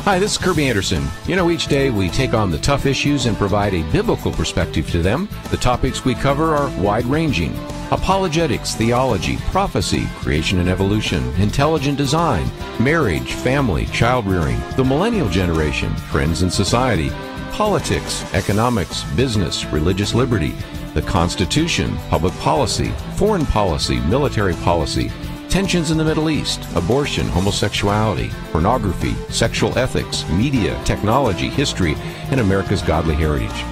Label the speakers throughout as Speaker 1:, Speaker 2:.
Speaker 1: Hi, this is Kirby Anderson. You know, each day we take on the tough issues and provide a biblical perspective to them. The topics we cover are wide-ranging. Apologetics, theology, prophecy, creation and evolution, intelligent design, marriage, family, child-rearing, the millennial generation, trends in society, politics, economics, business, religious liberty, the Constitution, public policy, foreign policy, military policy, tensions in the Middle East, abortion, homosexuality, pornography, sexual ethics, media, technology, history, and America's godly heritage.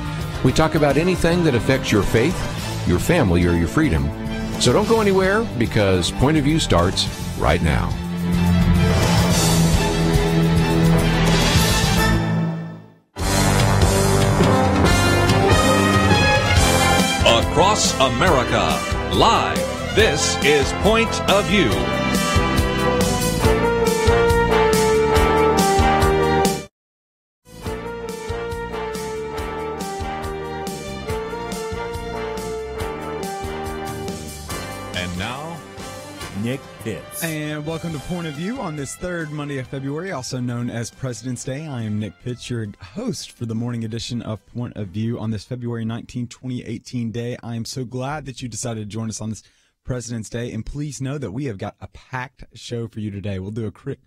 Speaker 1: We talk about anything that affects your faith, your family, or your freedom. So don't go anywhere, because Point of View starts right now.
Speaker 2: Across America, live. This is Point of View. And now,
Speaker 3: Nick Pitts.
Speaker 4: And welcome to Point of View on this third Monday of February, also known as President's Day. I am Nick Pitts, your host for the morning edition of Point of View on this February 19, 2018 day. I am so glad that you decided to join us on this President's Day, and please know that we have got a packed show for you today. We'll do a quick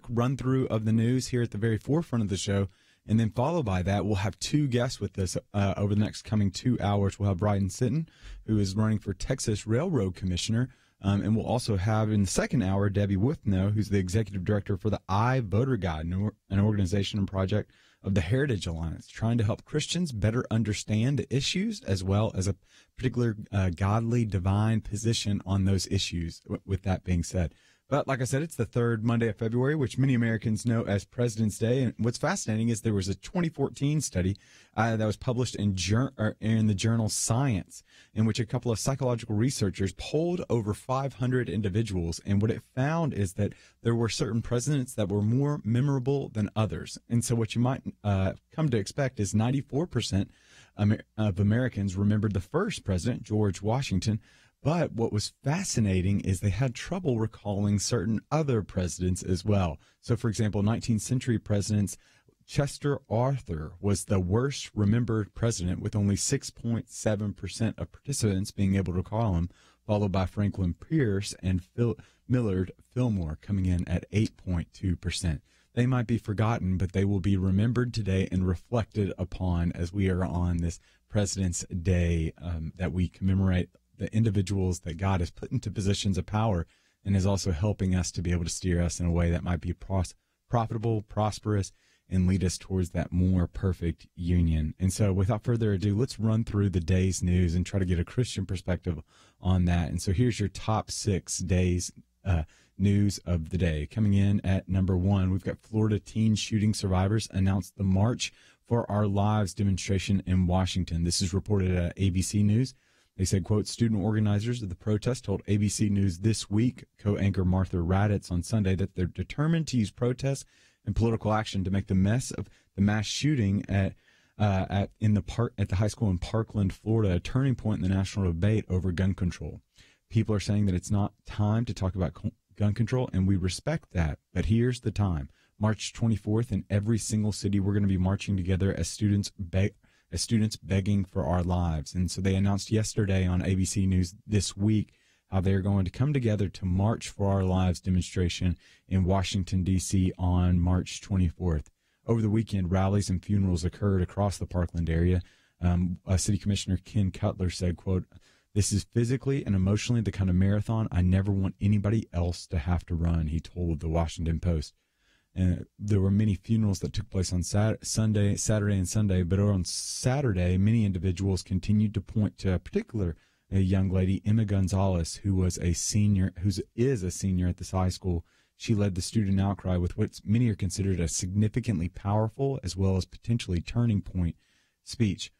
Speaker 4: run-through of the news here at the very forefront of the show, and then followed by that, we'll have two guests with us over the next coming 2 hours. We'll have Ryan Sitton, who is running for Texas Railroad Commissioner, and we'll also have in the second hour Debbie Wuthnow, who's the executive director for the iVoter Guide, an organization and project of the Heritage Alliance, trying to help Christians better understand the issues as well as a particular godly, divine position on those issues, with that being said. But like I said, it's the third Monday of February, which many Americans know as President's Day. And what's fascinating is there was a 2014 study that was published in the journal Science, in which a couple of psychological researchers polled over 500 individuals. And what it found is that there were certain presidents that were more memorable than others. And so what you might come to expect is 94% of Americans remembered the first president, George Washington. But what was fascinating is they had trouble recalling certain other presidents as well. So, for example, 19th century presidents, Chester Arthur was the worst remembered president, with only 6.7% of participants being able to recall him, followed by Franklin Pierce and Millard Fillmore coming in at 8.2%. They might be forgotten, but they will be remembered today and reflected upon as we are on this President's Day that we commemorate the individuals that God has put into positions of power, and is also helping us to be able to steer us in a way that might be profitable, prosperous, and lead us towards that more perfect union. And so without further ado, let's run through the day's news and try to get a Christian perspective on that. And so here's your top 6 days news of the day. Coming in at number 1, we've got Florida teen shooting survivors announced the March for Our Lives demonstration in Washington. This is reported at ABC News. They said, quote, student organizers of the protest told ABC News This Week, co-anchor Martha Raddatz on Sunday, that they're determined to use protests and political action to make the mess of the mass shooting at the high school in Parkland, Florida, a turning point in the national debate over gun control. People are saying that it's not time to talk about gun control, and we respect that. But here's the time. March 24th, in every single city, we're going to be marching together as students begging for our lives. And so they announced yesterday on ABC News This Week how they're going to come together to March for Our Lives demonstration in Washington, D.C. on March 24th. Over the weekend, rallies and funerals occurred across the Parkland area. City Commissioner Ken Cutler said, quote, this is physically and emotionally the kind of marathon I never want anybody else to have to run, he told the Washington Post. And there were many funerals that took place on Saturday and Sunday, but on Saturday, many individuals continued to point to a young lady, Emma Gonzalez, who is a senior at this high school. She led the student outcry with what many are considered a significantly powerful as well as potentially turning point speech.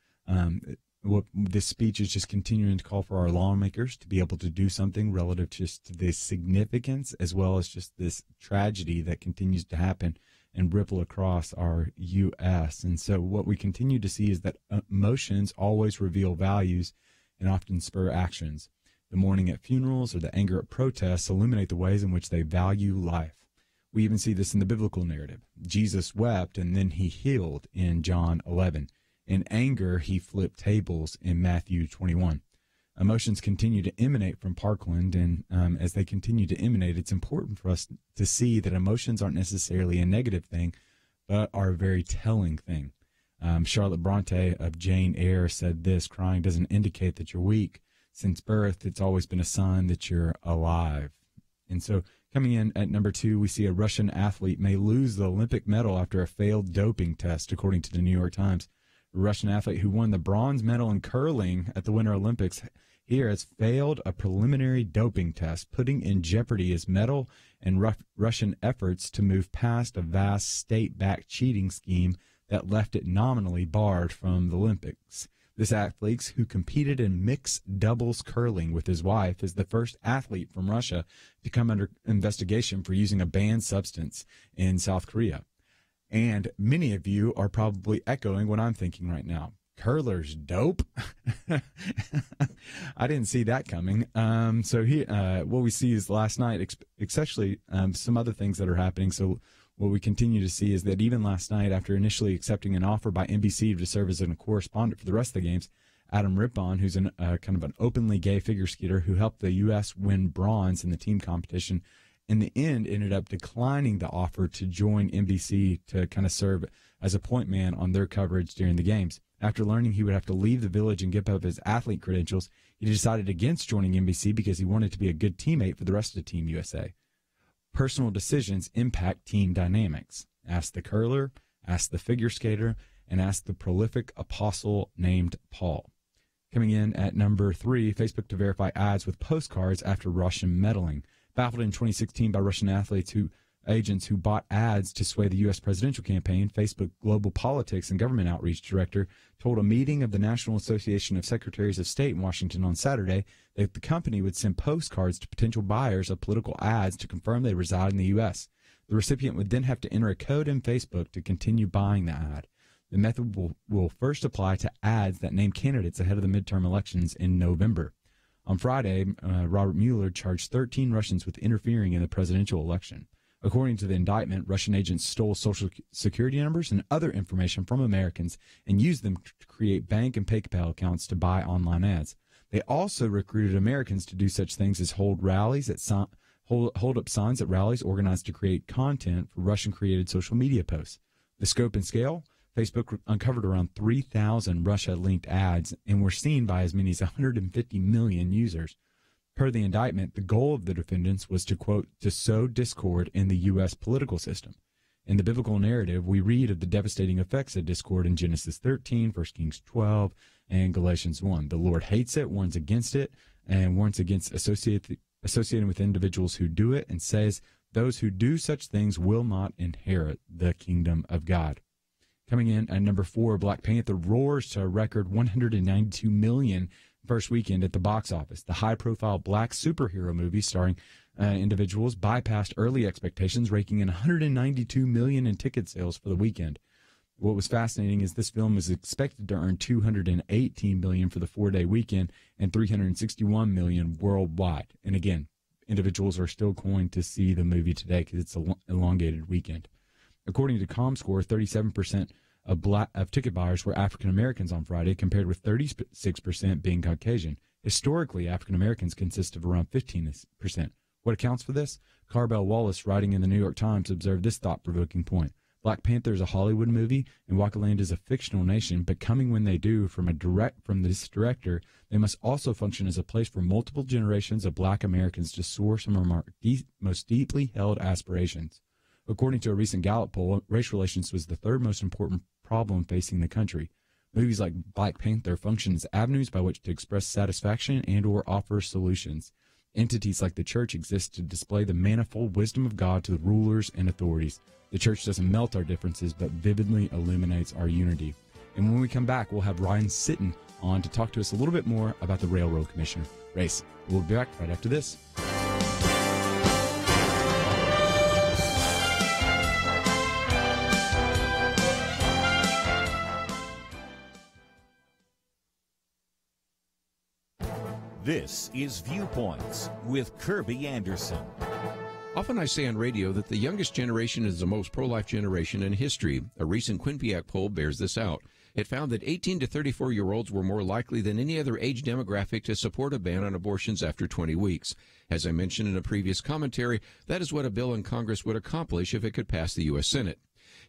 Speaker 4: This speech is just continuing to call for our lawmakers to be able to do something relative just to the significance as well as just this tragedy that continues to happen and ripple across our U.S. And so what we continue to see is that emotions always reveal values and often spur actions. The mourning at funerals or the anger at protests illuminate the ways in which they value life. We even see this in the biblical narrative. Jesus wept and then he healed in John 11. In anger, he flipped tables in Matthew 21. Emotions continue to emanate from Parkland, and as they continue to emanate, it's important for us to see that emotions aren't necessarily a negative thing, but are a very telling thing. Charlotte Bronte of Jane Eyre said this: crying doesn't indicate that you're weak. Since birth, it's always been a sign that you're alive. And so coming in at number 2, we see a Russian athlete may lose the Olympic medal after a failed doping test, according to the New York Times. A Russian athlete who won the bronze medal in curling at the Winter Olympics here has failed a preliminary doping test, putting in jeopardy his medal and Russian efforts to move past a vast state-backed cheating scheme that left it nominally barred from the Olympics. This athlete, who competed in mixed doubles curling with his wife, is the first athlete from Russia to come under investigation for using a banned substance in South Korea. And many of you are probably echoing what I'm thinking right now. Curlers dope? I didn't see that coming. So what we see is last night, especially some other things that are happening. So what we continue to see is that even last night, after initially accepting an offer by NBC to serve as a correspondent for the rest of the games, Adam Rippon, who's kind of an openly gay figure skater who helped the U.S. win bronze in the team competition, in the end ended up declining the offer to join NBC to kind of serve as a point man on their coverage during the games. After learning he would have to leave the village and give up his athlete credentials, he decided against joining NBC because he wanted to be a good teammate for the rest of Team USA. Personal decisions impact team dynamics. Ask the curler, ask the figure skater, and ask the prolific apostle named Paul. Coming in at number 3, Facebook to verify ads with postcards after Russian meddling. Baffled in 2016 by Russian agents who bought ads to sway the U.S. presidential campaign, Facebook Global Politics and Government Outreach Director told a meeting of the National Association of Secretaries of State in Washington on Saturday that the company would send postcards to potential buyers of political ads to confirm they reside in the U.S. The recipient would then have to enter a code in Facebook to continue buying the ad. The method will first apply to ads that name candidates ahead of the midterm elections in November. On Friday, Robert Mueller charged 13 Russians with interfering in the presidential election. According to the indictment, Russian agents stole Social Security numbers and other information from Americans and used them to create bank and PayPal accounts to buy online ads. They also recruited Americans to do such things as hold up signs at rallies organized to create content for Russian-created social media posts. The scope and scale: Facebook uncovered around 3,000 Russia-linked ads and were seen by as many as 150 million users. Per the indictment, the goal of the defendants was to, quote, to sow discord in the U.S. political system. In the biblical narrative, we read of the devastating effects of discord in Genesis 13, 1 Kings 12, and Galatians 1. The Lord hates it, warns against it, and warns against associating with individuals who do it, and says those who do such things will not inherit the kingdom of God. Coming in at number 4, Black Panther roars to a record $192 million first weekend at the box office. The high-profile black superhero movie starring individuals bypassed early expectations, raking in $192 million in ticket sales for the weekend. What was fascinating is this film is expected to earn $218 million for the 4-day weekend and $361 million worldwide. And again, individuals are still going to see the movie today because it's an elongated weekend. According to ComScore, 37% of ticket buyers were African Americans on Friday, compared with 36% being Caucasian. Historically, African Americans consist of around 15%. What accounts for this? Carbell Wallace, writing in the New York Times, observed this thought-provoking point. Black Panther is a Hollywood movie, and Wakaland is a fictional nation, but coming when they do from this director, they must also function as a place for multiple generations of black Americans to soar some of our most deeply held aspirations. According to a recent Gallup poll, race relations was the third most important problem facing the country. Movies like Black Panther function as avenues by which to express satisfaction and or offer solutions. Entities like the church exist to display the manifold wisdom of God to the rulers and authorities. The church doesn't melt our differences, but vividly illuminates our unity. And when we come back, we'll have Ryan Sitton on to talk to us a little bit more about the Railroad Commissioner race. We'll be back right after this.
Speaker 3: This is Viewpoints with Kirby Anderson.
Speaker 1: Often I say on radio that the youngest generation is the most pro-life generation in history. A recent Quinnipiac poll bears this out. It found that 18 to 34-year-olds were more likely than any other age demographic to support a ban on abortions after 20 weeks. As I mentioned in a previous commentary, that is what a bill in Congress would accomplish if it could pass the U.S. Senate.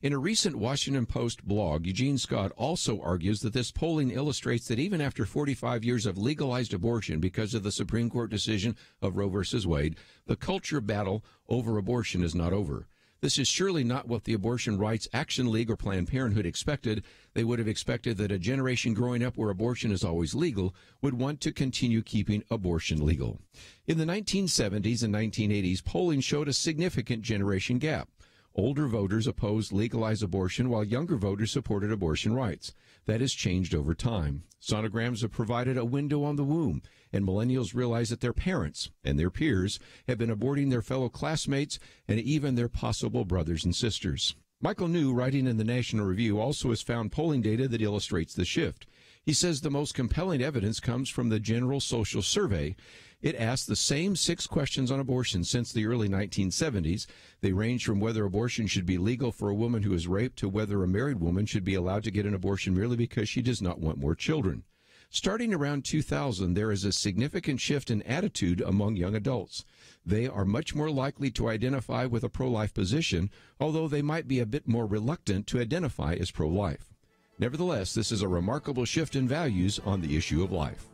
Speaker 1: In a recent Washington Post blog, Eugene Scott also argues that this polling illustrates that even after 45 years of legalized abortion because of the Supreme Court decision of Roe v. Wade, the culture battle over abortion is not over. This is surely not what the Abortion Rights Action League or Planned Parenthood expected. They would have expected that a generation growing up where abortion is always legal would want to continue keeping abortion legal. In the 1970s and 1980s, polling showed a significant generation gap. Older voters opposed legalized abortion while younger voters supported abortion rights. That has changed over time. Sonograms have provided a window on the womb, and millennials realize that their parents and their peers have been aborting their fellow classmates and even their possible brothers and sisters. Michael New, writing in the National Review, also has found polling data that illustrates the shift. He says the most compelling evidence comes from the General Social Survey. It asked the same 6 questions on abortion since the early 1970s. They range from whether abortion should be legal for a woman who is raped to whether a married woman should be allowed to get an abortion merely because she does not want more children. Starting around 2000, there is a significant shift in attitude among young adults. They are much more likely to identify with a pro-life position, although they might be a bit more reluctant to identify as pro-life. Nevertheless, this is a remarkable shift in values on the issue of life.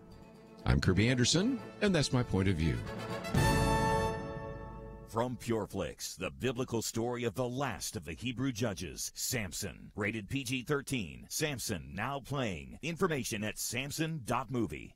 Speaker 1: I'm Kirby Anderson, and that's my point of view.
Speaker 3: From PureFlix, the biblical story of the last of the Hebrew judges, Samson. Rated PG-13. Samson, now playing. Information at samson.movie.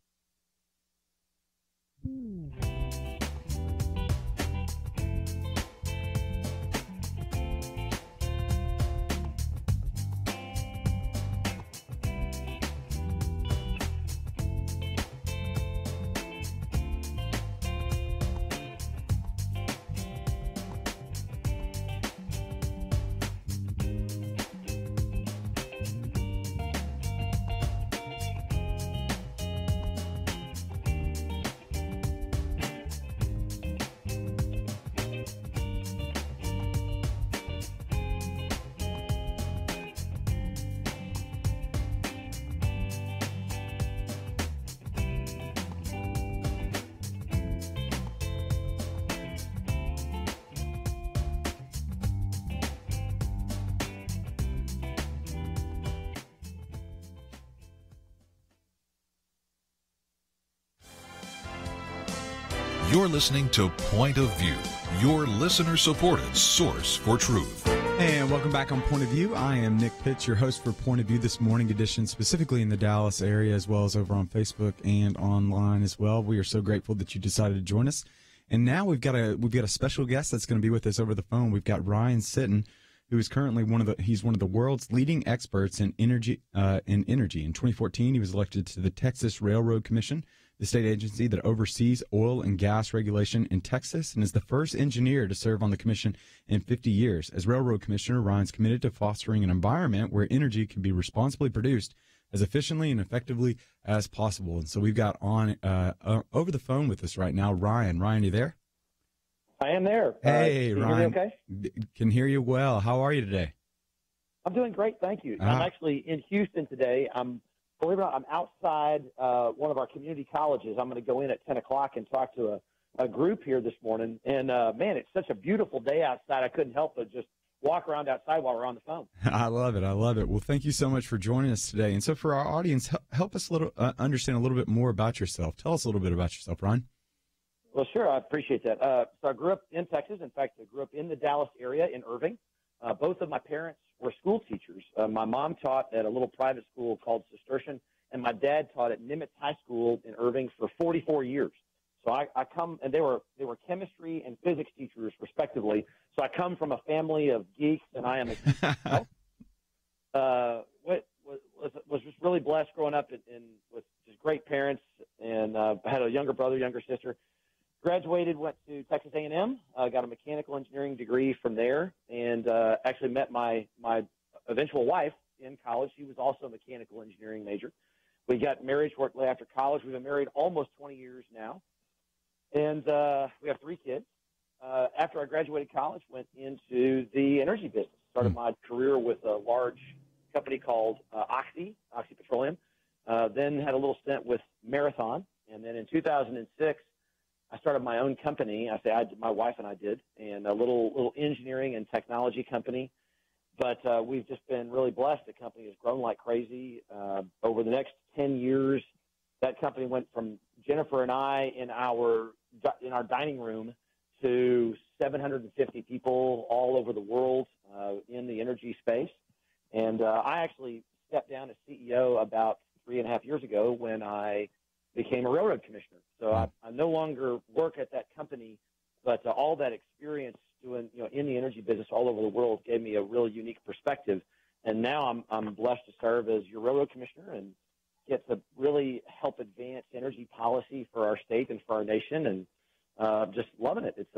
Speaker 5: You're listening to Point of View, your listener-supported source for truth.
Speaker 4: And welcome back on Point of View. I am Nick Pitts, your host for Point of View this morning edition, specifically in the Dallas area, as well as over on Facebook and online as well. We are so grateful that you decided to join us. And now we've got a special guest that's going to be with us over the phone. We've got Ryan Sitton, who is currently one of the world's leading experts in energy. In 2014, he was elected to the Texas Railroad Commission, the state agency that oversees oil and gas regulation in Texas, and is the first engineer to serve on the commission in 50 years. As railroad commissioner, Ryan's committed to fostering an environment where energy can be responsibly produced as efficiently and effectively as possible. And so we've got on over the phone with us right now, Ryan. Ryan, you there?
Speaker 6: I am there.
Speaker 4: Hey, Ryan.
Speaker 6: Okay?
Speaker 4: Can hear you well. How are you today?
Speaker 6: I'm doing great, thank you. I'm actually in Houston today. Believe it or not, I'm outside one of our community colleges. I'm going to go in at 10 o'clock and talk to a group here this morning. And, man, it's such a beautiful day outside. I couldn't help but just walk around outside while we're on the phone.
Speaker 4: I love it. I love it. Well, thank you so much for joining us today. And so for our audience, help us understand a little bit more about yourself. Tell us a little bit about yourself, Ryan.
Speaker 6: Well, sure. I appreciate that. So I grew up in Texas. In fact, I grew up in the Dallas area in Irving. Both of my parents were school teachers. My mom taught at a little private school called Cistercian, and my dad taught at Nimitz High School in Irving for 44 years. So I come, and they were chemistry and physics teachers, respectively. So I come from a family of geeks, and I am a geek myself. Was just really blessed growing up with just great parents, and I had a younger brother, younger sister. Graduated, went to Texas A&M, got a mechanical engineering degree from there, and actually met my eventual wife in college. She was also a mechanical engineering major. We got married shortly after college. We've been married almost 20 years now, and we have 3 kids. after I graduated college, went into the energy business. Started my career with a large company called Oxy Petroleum. Then had a little stint with Marathon. And then in 2006, I started my own company. My wife and I did, and a little engineering and technology company. But we've just been really blessed. The company has grown like crazy. Over the next 10 years, that company went from Jennifer and I in our dining room to 750 people all over the world in the energy space. And I actually stepped down as CEO about 3.5 years ago when I became a railroad commissioner. So I no longer work at that company, but all that experience doing, in the energy business all over the world gave me a really unique perspective. And now I'm blessed to serve as your railroad commissioner and get to really help advance energy policy for our state and for our nation. And just loving it. It's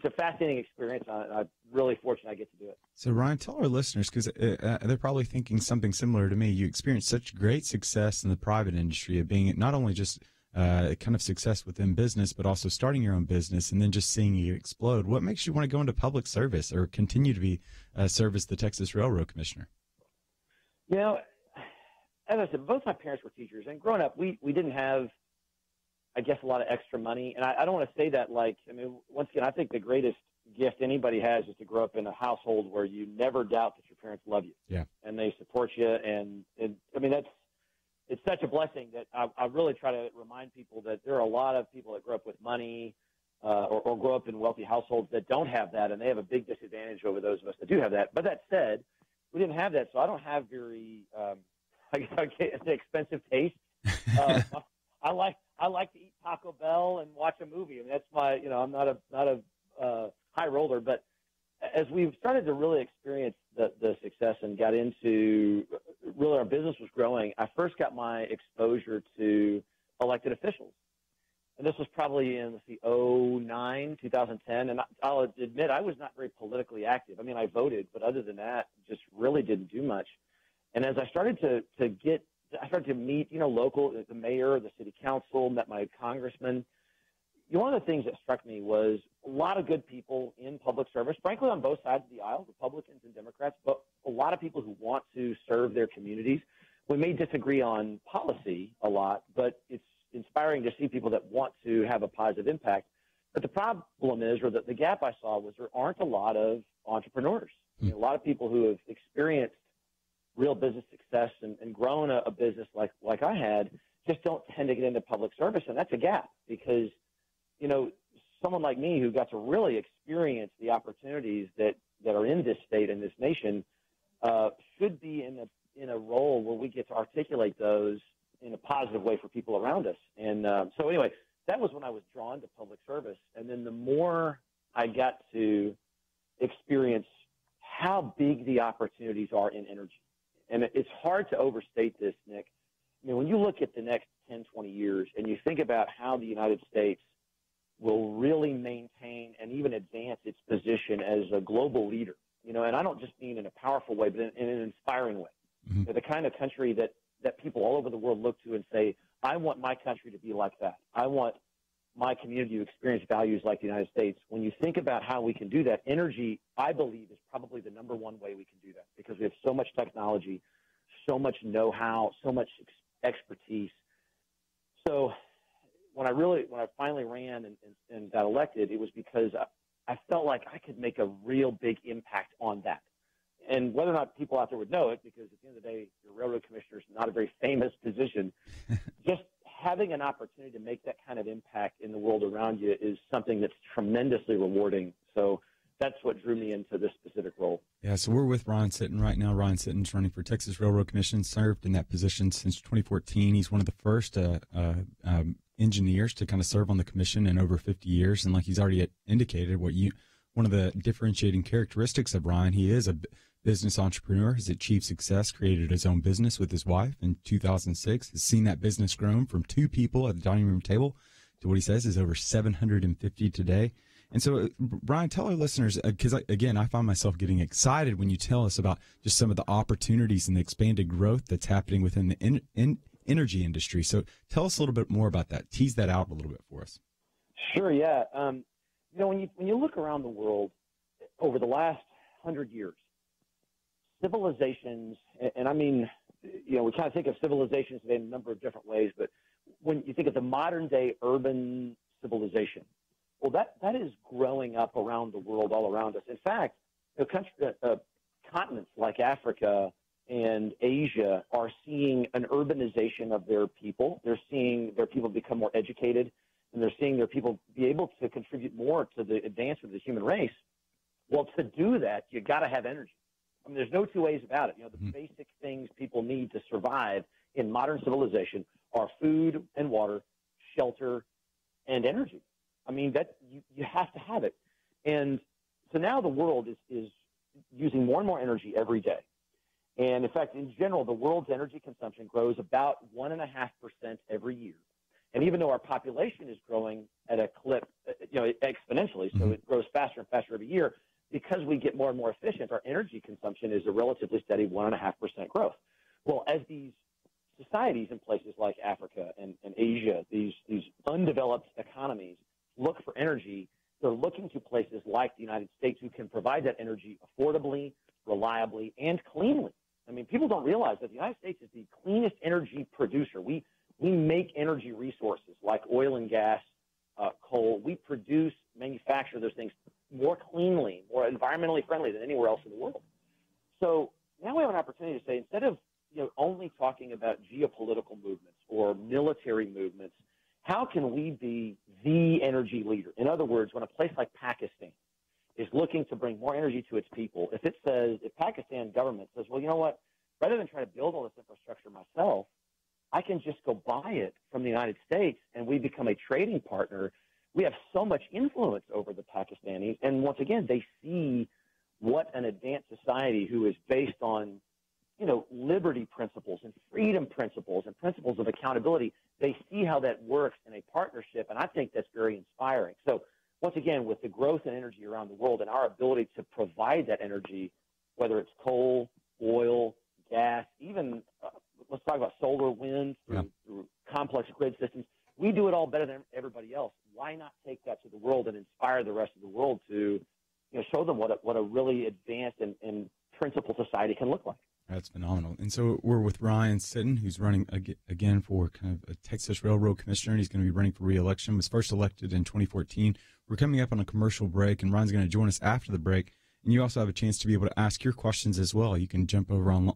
Speaker 6: a fascinating experience. I'm really fortunate I get to do it.
Speaker 4: So, Ryan, tell our listeners, because they're probably thinking something similar to me. You experienced such great success in the private industry of being not only just kind of success within business, but also starting your own business and then just seeing it explode. What makes you want to go into public service or continue to be serve as the Texas Railroad Commissioner?
Speaker 6: As I said, both my parents were teachers, and growing up, we didn't have, I guess, a lot of extra money. And I don't want to say that once again, I think the greatest gift anybody has is to grow up in a household where you never doubt that your parents love you.
Speaker 4: Yeah.
Speaker 6: And they support you. And it's such a blessing that I really try to remind people that there are a lot of people that grow up with money or grow up in wealthy households that don't have that, and they have a big disadvantage over those of us that do have that. But that said, we didn't have that, so I don't have very expensive taste. I like to eat Taco Bell and watch a movie. I mean, that's my, I'm not a high roller, but as we've started to really experience the success and got into really our business was growing, I first got my exposure to elected officials. And this was probably in 2010. And I'll admit I was not very politically active. I mean, I voted, but other than that, just really didn't do much. And as I started to meet, the mayor, the city council, met my congressman. One of the things that struck me was a lot of good people in public service, frankly, on both sides of the aisle, Republicans and Democrats, but a lot of people who want to serve their communities. We may disagree on policy a lot, but it's inspiring to see people that want to have a positive impact. But the problem is, or the gap I saw was there aren't a lot of entrepreneurs. A lot of people who have experienced real business success and grown a business like I had just don't tend to get into public service, and that's a gap because, someone like me who got to really experience the opportunities that are in this state and this nation should be in a role where we get to articulate those in a positive way for people around us. And so anyway, that was when I was drawn to public service. And then the more I got to experience how big the opportunities are in energy. And it's hard to overstate this, Nick. When you look at the next 10, 20 years and you think about how the United States will really maintain and even advance its position as a global leader, and I don't just mean in a powerful way, but in an inspiring way. Mm-hmm. The kind of country that people all over the world look to and say, I want my country to be like that. I want my community to experience values like the United States. When you think about how we can do that, energy, I believe, is probably the number one way we can do that because we have so much technology, so much know-how, so much expertise. So when I finally ran and got elected, it was because I felt like I could make a real big impact on that. And whether or not people out there would know it, because at the end of the day, your railroad commissioner is not a very famous position, just having an opportunity to make that kind of impact in the world around you is something that's tremendously rewarding. So that's what drew me into this specific role.
Speaker 4: Yeah, so we're with Ryan Sitton right now. Ryan Sitton's running for Texas Railroad Commission, served in that position since 2014. He's one of the first engineers to kind of serve on the commission in over 50 years. And like he's already indicated, one of the differentiating characteristics of Ryan, he is a business entrepreneur, has achieved success, created his own business with his wife in 2006, has seen that business grow from 2 people at the dining room table to what he says is over 750 today. And so, Brian, tell our listeners, because, again, I find myself getting excited when you tell us about just some of the opportunities and the expanded growth that's happening within the energy industry. So tell us a little bit more about that. Tease that out a little bit for us.
Speaker 6: Sure, yeah. when you look around the world over the last 100 years, civilizations, and I mean, we kind of think of civilizations in a number of different ways, but when you think of the modern day urban civilization, well, that is growing up around the world, all around us. In fact, continents like Africa and Asia are seeing an urbanization of their people. They're seeing their people become more educated, and they're seeing their people be able to contribute more to the advancement of the human race. Well, to do that, you got to have energy. I mean, there's no two ways about it. The basic things people need to survive in modern civilization are food and water, shelter, and energy. I mean, that you have to have it. And so now the world is using more and more energy every day. And in fact, in general, the world's energy consumption grows about 1.5% every year. And even though our population is growing at a clip, exponentially, so it grows faster and faster every year, because we get more and more efficient, our energy consumption is a relatively steady 1.5% growth. Well, as these societies in places like Africa and Asia, these undeveloped economies look for energy, they're looking to places like the United States who can provide that energy affordably, reliably, and cleanly. I mean, people don't realize that the United States is the cleanest energy producer. We make energy resources like oil and gas, coal. We produce, manufacture those things more cleanly, more environmentally friendly than anywhere else in the world. So now we have an opportunity to say, instead of only talking about geopolitical movements or military movements, how can we be the energy leader? In other words, when a place like Pakistan is looking to bring more energy to its people, if Pakistan government says, well, you know what, rather than try to build all this infrastructure myself, I can just go buy it from the United States and we become a trading partner. We have so much influence over the Pakistanis. And once again, they see what an advanced society who is based on, liberty principles and freedom principles and principles of accountability. They see how that works in a partnership. And I think that's very inspiring. So once again, with the growth in energy around the world and our ability to provide that energy, whether it's coal, oil, gas, even let's talk about solar, wind, through complex grid systems. We do it all better than everybody else. Why not take that to the world and inspire the rest of the world to, show them what a really advanced and principled society can look like?
Speaker 4: That's phenomenal. And so we're with Ryan Sitton, who's running again for kind of a Texas Railroad Commissioner, and he's going to be running for re-election. Was first elected in 2014. We're coming up on a commercial break, and Ryan's going to join us after the break. And you also have a chance to be able to ask your questions as well. You can jump over on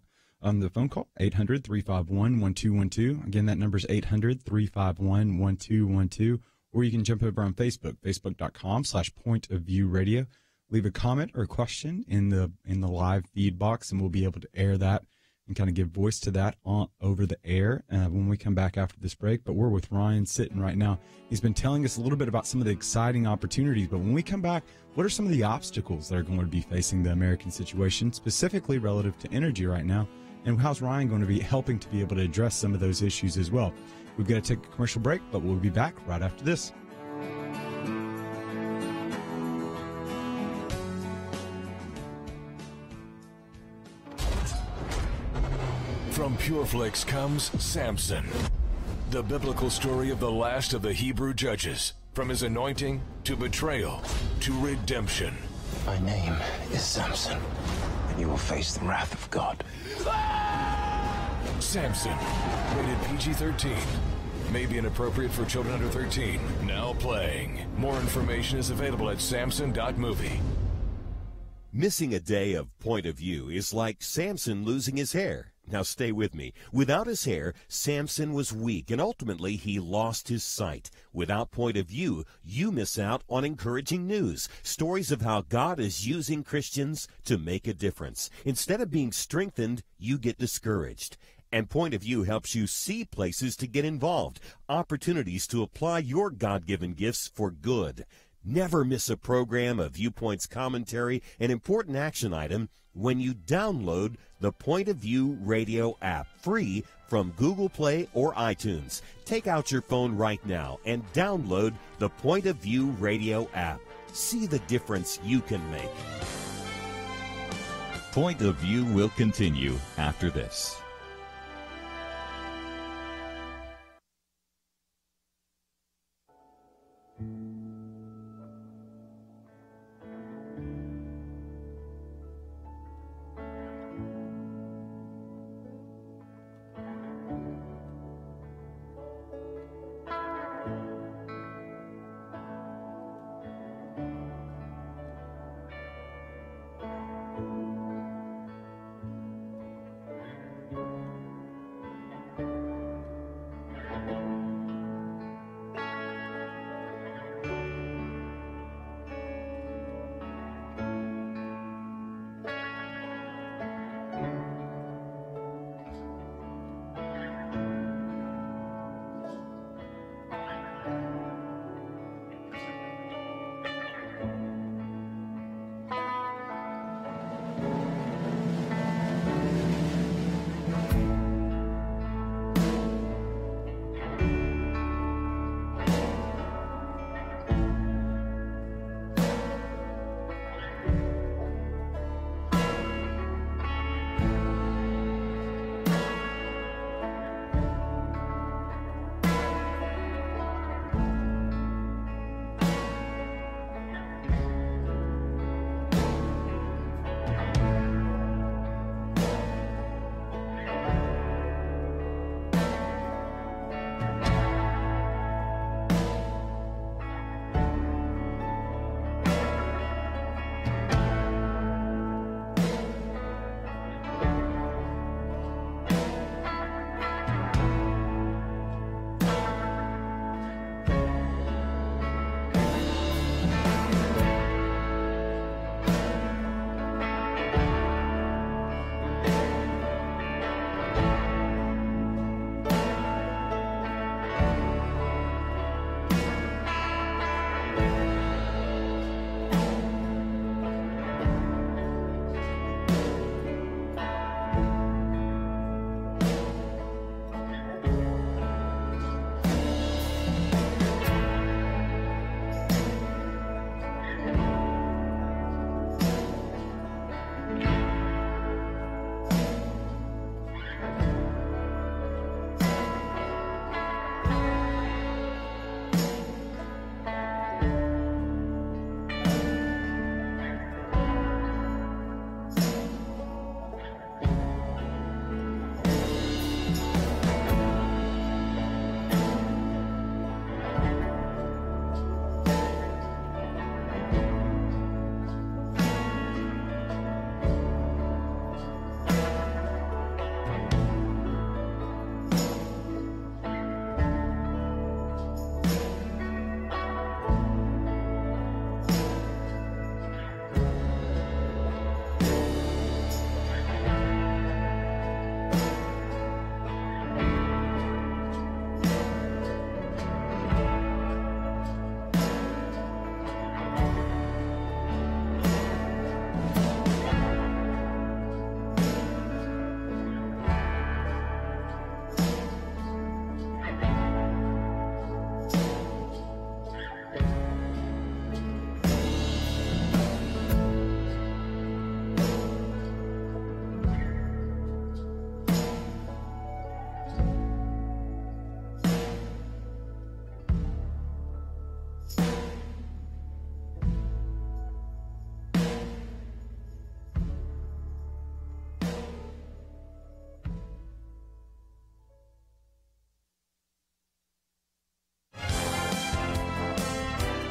Speaker 4: the phone call, 800-351-1212. Again, that number is 800-351-1212. Or you can jump over on Facebook, facebook.com/pointofviewradio. Leave a comment or a question in the live feed box, and we'll be able to air that and kind of give voice to that over the air when we come back after this break. But we're with Ryan Sitton right now. He's been telling us a little bit about some of the exciting opportunities. But when we come back, what are some of the obstacles that are going to be facing the American situation, specifically relative to energy right now? And how's Ryan going to be helping to be able to address some of those issues as well? We've got to take a commercial break, but we'll be back right after this.
Speaker 7: From PureFlix comes Samson, the biblical story of the last of the Hebrew judges, from his anointing to betrayal to redemption.
Speaker 8: My name is Samson, and you will face the wrath of God.
Speaker 7: Samson, rated PG-13. May be inappropriate for children under 13. Now playing. More information is available at samson.movie.
Speaker 3: Missing a day of Point of View is like Samson losing his hair. Now stay with me. Without his hair, Samson was weak, and ultimately he lost his sight. Without Point of View, you miss out on encouraging news, stories of how God is using Christians to make a difference. Instead of being strengthened, you get discouraged. And Point of View helps you see places to get involved, opportunities to apply your God-given gifts for good. Never miss a program, a Viewpoint's commentary, an important action item when you download the Point of View radio app, free from Google Play or iTunes. Take out your phone right now and download the Point of View radio app. See the difference you can make.
Speaker 9: Point of View will continue after this.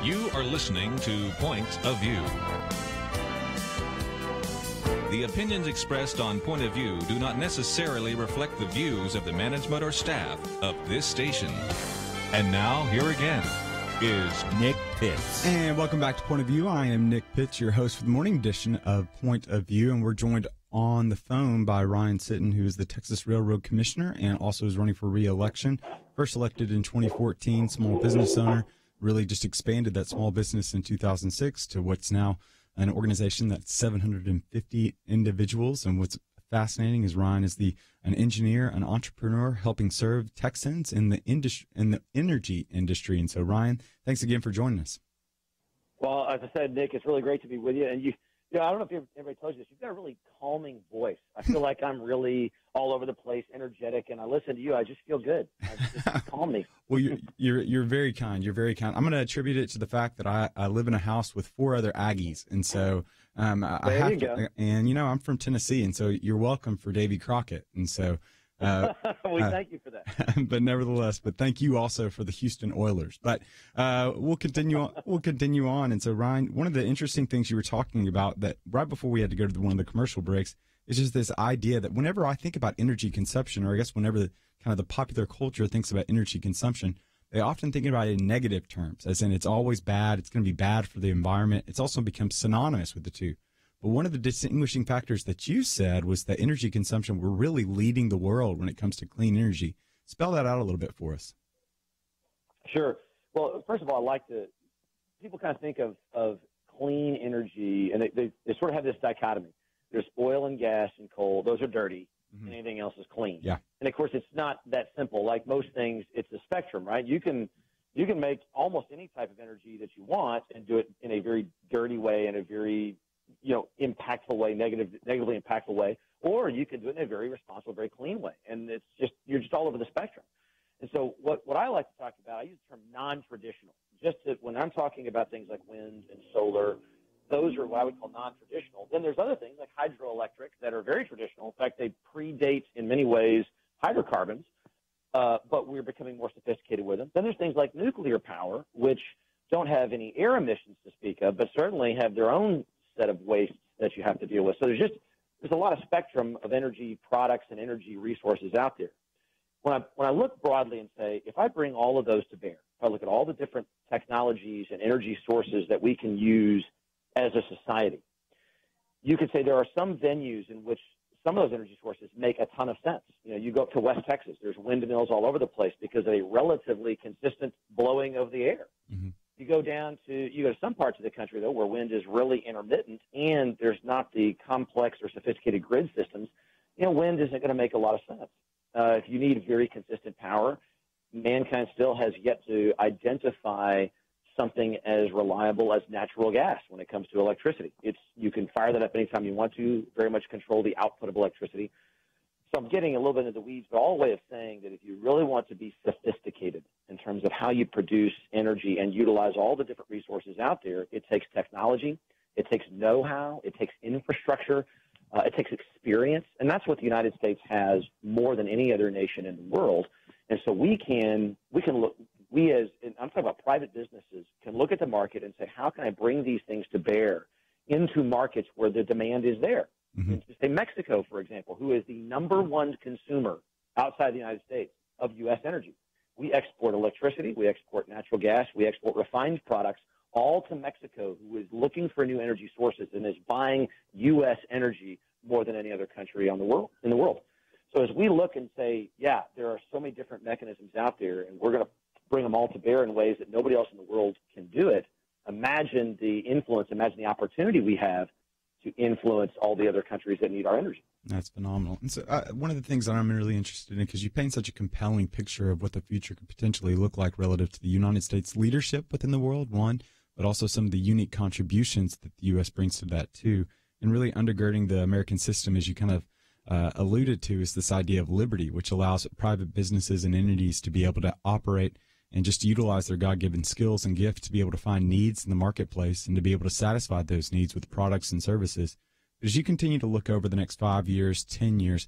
Speaker 2: You are listening to Point of View. The opinions expressed on Point of View do not necessarily reflect the views of the management or staff of this station. And now, here again is
Speaker 9: Nick Pitts.
Speaker 4: And welcome back to Point of View. I am Nick Pitts, your host for the morning edition of Point of View, and we're joined on the phone by Ryan Sitton, who is the Texas Railroad Commissioner and also is running for re-election. First elected in 2014, small business owner, really just expanded that small business in 2006 to what's now an organization that's 750 individuals. And what's fascinating is Ryan is an engineer, an entrepreneur, helping serve Texans in the energy industry. And so, Ryan, thanks again for joining us.
Speaker 6: Well, as I said, Nick, it's really great to be with you. And I don't know if everybody told you this. You've got a really calming voice. I feel like I'm really all over the place, energetic, and I listen to you. I just feel good. Just calm me.
Speaker 4: Well, you're very kind. You're very kind. I'm going to attribute it to the fact that I live in a house with 4 other Aggies, and so I have to. Go. And I'm from Tennessee, and so you're welcome for Davy Crockett, and so.
Speaker 6: Thank you for that.
Speaker 4: But nevertheless, thank you also for the Houston Oilers. But we'll continue on. We'll continue on. And so, Ryan, one of the interesting things you were talking about that right before we had to go to one of the commercial breaks is just this idea that whenever I think about energy consumption, or I guess whenever the popular culture thinks about energy consumption, they often think about it in negative terms, as in it's always bad. It's going to be bad for the environment. It's also become synonymous with the two. But one of the distinguishing factors that you said was that energy consumption, we're really leading the world when it comes to clean energy. Spell that out a little bit for us.
Speaker 6: Sure. Well, first of all, people kind of think of clean energy, and they sort of have this dichotomy. There's oil and gas and coal. Those are dirty. Mm-hmm. And anything else is clean.
Speaker 4: Yeah.
Speaker 6: And, of course, it's not that simple. Like most things, it's a spectrum, right? You can make almost any type of energy that you want and do it in a very dirty way, in a very impactful way, negatively impactful way, or you can do it in a very responsible, very clean way. And you're just all over the spectrum. And so what I like to talk about, I use the term non-traditional. Just that when I'm talking about things like wind and solar, those are what I would call non-traditional. Then there's other things like hydroelectric that are very traditional. In fact, they predate in many ways hydrocarbons, but we're becoming more sophisticated with them. Then there's things like nuclear power, which don't have any air emissions to speak of, but certainly have their own set of wastes that you have to deal with. So there's a lot of spectrum of energy products and energy resources out there. When I look broadly and say, if I bring all of those to bear, if I look at all the different technologies and energy sources that we can use as a society, you could say there are some venues in which some of those energy sources make a ton of sense. You go up to West Texas, there's windmills all over the place because of a relatively consistent blowing of the air. Mm-hmm. You go to some parts of the country, though, where wind is really intermittent and there's not the complex or sophisticated grid systems, wind isn't going to make a lot of sense. If you need very consistent power, mankind still has yet to identify something as reliable as natural gas when it comes to electricity. You can fire that up anytime you want to, very much control the output of electricity. So I'm getting a little bit into the weeds, but all the way of saying that if you really want to be sophisticated in terms of how you produce energy and utilize all the different resources out there, it takes technology, it takes know-how, it takes infrastructure, it takes experience, and that's what the United States has more than any other nation in the world. And so we can look, I'm talking about private businesses, can look at the market and say, how can I bring these things to bear into markets where the demand is there? Mm-hmm. Say Mexico, for example, who is the number one consumer outside the United States of U.S. energy. We export electricity, we export natural gas, we export refined products, all to Mexico, who is looking for new energy sources and is buying U.S. energy more than any other country in the world. So as we look and say, yeah, there are so many different mechanisms out there, and we're going to bring them all to bear in ways that nobody else in the world can do it, imagine the influence, imagine the opportunity we have to influence all the other countries that need our energy.
Speaker 4: That's phenomenal. And so one of the things that I'm really interested in, because you paint such a compelling picture of what the future could potentially look like relative to the United States leadership within the world, one, but also some of the unique contributions that the U.S. brings to that, too. And really undergirding the American system, as you kind of alluded to, is this idea of liberty, which allows private businesses and entities to be able to operate and just utilize their God-given skills and gifts to be able to find needs in the marketplace and to be able to satisfy those needs with products and services. But as you continue to look over the next 5 years, 10 years,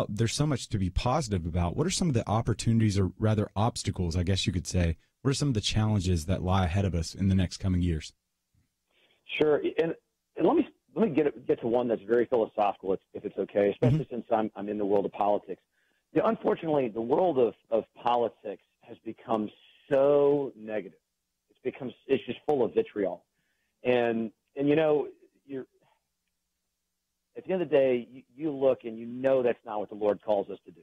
Speaker 4: there's so much to be positive about. What are some of the opportunities, or rather obstacles, I guess you could say, What are some of the challenges that lie ahead of us in the next coming years?
Speaker 6: Sure, and let me get to one that's very philosophical, if it's okay, especially since I'm in the world of politics. Unfortunately, the world of politics has become so negative. It's just full of vitriol, and you're at the end of the day, you look and that's not what the Lord calls us to do,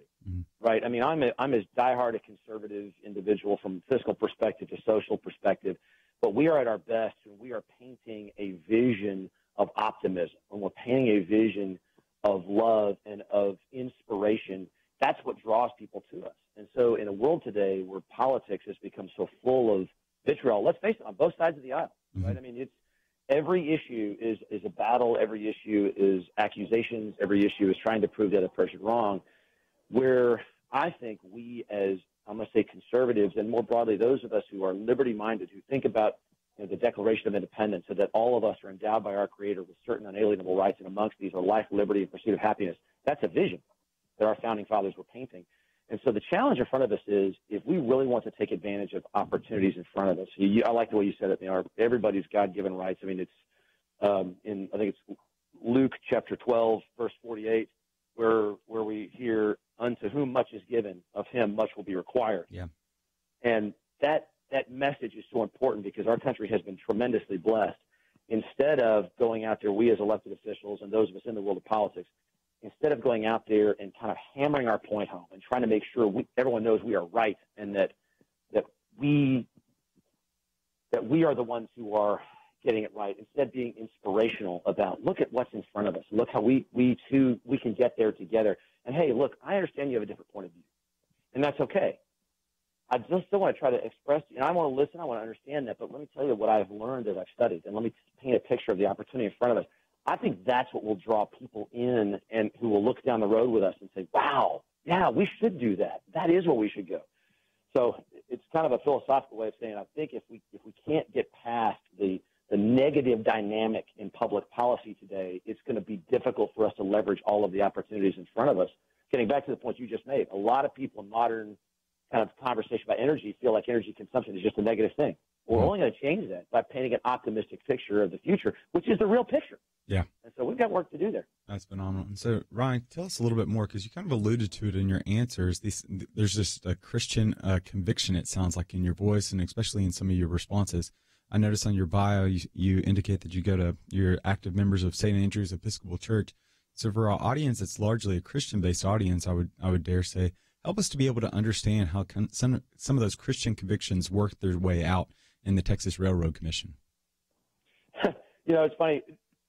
Speaker 6: right? I mean, I'm as diehard a conservative individual from a fiscal perspective to social perspective, but we are at our best when we are painting a vision of optimism, when we're painting a vision of love and of inspiration. That's what draws people to us. And so in a world today where politics has become so full of vitriol, let's face it, on both sides of the aisle, right? I mean, every issue is a battle. Every issue is accusations. Every issue is trying to prove the other person wrong, where I think we as, I'm going to say conservatives, and more broadly those of us who are liberty-minded, who think about the Declaration of Independence, so that all of us are endowed by our Creator with certain unalienable rights, and amongst these are life, liberty, and pursuit of happiness. That's a vision that our founding fathers were painting. And so the challenge in front of us is, if we really want to take advantage of opportunities in front of us, I like the way you said it, everybody's God-given rights. I mean, it's I think it's Luke chapter 12, verse 48, where we hear, unto whom much is given, of him much will be required.
Speaker 4: Yeah.
Speaker 6: And that message is so important because our country has been tremendously blessed. Instead of going out there, we as elected officials and those of us in the world of politics, instead of going out there and kind of hammering our point home and trying to make sure everyone knows we are right and that we are the ones who are getting it right, instead being inspirational about, look at what's in front of us. Look how we can get there together. And, hey, look, I understand you have a different point of view, and that's okay. I just still want to try to express, I want to listen, I want to understand that, but let me tell you what I've learned as I've studied, and let me paint a picture of the opportunity in front of us. I think that's what will draw people in and who will look down the road with us and say, wow, yeah, we should do that. That is where we should go. So it's kind of a philosophical way of saying, I think if we can't get past the negative dynamic in public policy today, it's going to be difficult for us to leverage all of the opportunities in front of us. Getting back to the point you just made, a lot of people in modern kind of conversation about energy feel like energy consumption is just a negative thing. We're only going to change that by painting an optimistic picture of the future, which is the real picture.
Speaker 4: Yeah.
Speaker 6: And so we've got work to do there.
Speaker 4: That's phenomenal. And so, Ryan, tell us a little bit more, because you kind of alluded to it in your answers. There's just a Christian conviction, it sounds like, in your voice, and especially in some of your responses. I noticed on your bio, you indicate that you're active members of St. Andrew's Episcopal Church. So for our audience, it's largely a Christian-based audience, I would dare say. Help us to be able to understand how some of those Christian convictions work their way out in the Texas Railroad Commission.
Speaker 6: It's funny.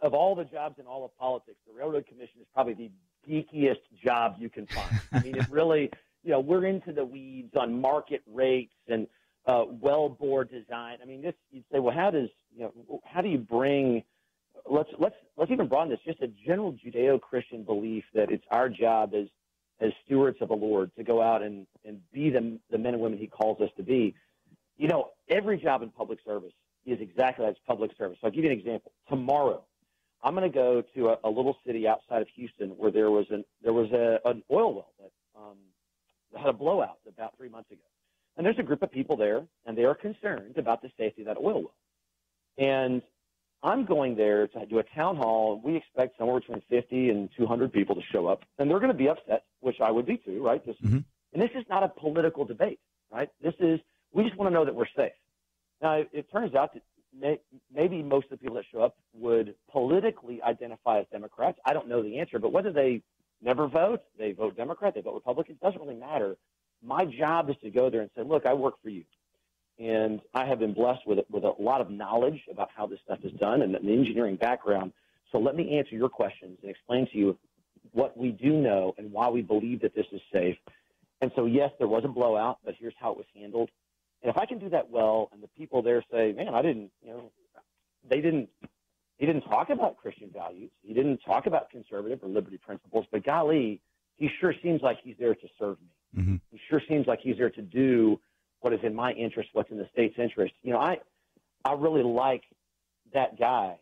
Speaker 6: Of all the jobs in all of politics, the Railroad Commission is probably the geekiest job you can find. I mean, it really, we're into the weeds on market rates and well-bore design. I mean, you'd say, well, how do you bring, let's even broaden this, just a general Judeo-Christian belief that it's our job as stewards of the Lord to go out and be the men and women he calls us to be. Every job in public service is exactly like public service. So I'll give you an example. Tomorrow, I'm going to go to a little city outside of Houston where there was an oil well that had a blowout about 3 months ago. And there's a group of people there, and they are concerned about the safety of that oil well. And I'm going there to do a town hall. We expect somewhere between 50 and 200 people to show up, and they're going to be upset, which I would be too, right? And this is not a political debate, right? We just want to know that we're safe. Now, it turns out that maybe most of the people that show up would politically identify as Democrats. I don't know the answer, but whether they never vote, they vote Democrat, they vote Republican, it doesn't really matter. My job is to go there and say, look, I work for you. And I have been blessed with a lot of knowledge about how this stuff is done and an engineering background. So let me answer your questions and explain to you what we do know and why we believe that this is safe. And so, yes, there was a blowout, but here's how it was handled. And if I can do that well, and the people there say, man, he didn't talk about Christian values. He didn't talk about conservative or liberty principles, but golly, he sure seems like he's there to serve me. Mm-hmm. He sure seems like he's there to do what is in my interest, what's in the state's interest. I really like that guy.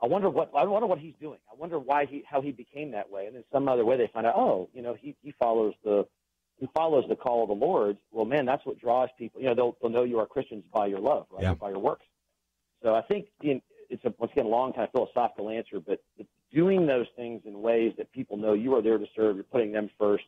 Speaker 6: I wonder what he's doing. I wonder how he became that way. And in some other way they find out, he follows the who follows the call of the Lord, well, man, that's what draws people. They'll know you are Christians by your love, right?
Speaker 4: Yeah.
Speaker 6: By your works. So I think it's once again a long kind of philosophical answer, but doing those things in ways that people know you are there to serve, you're putting them first.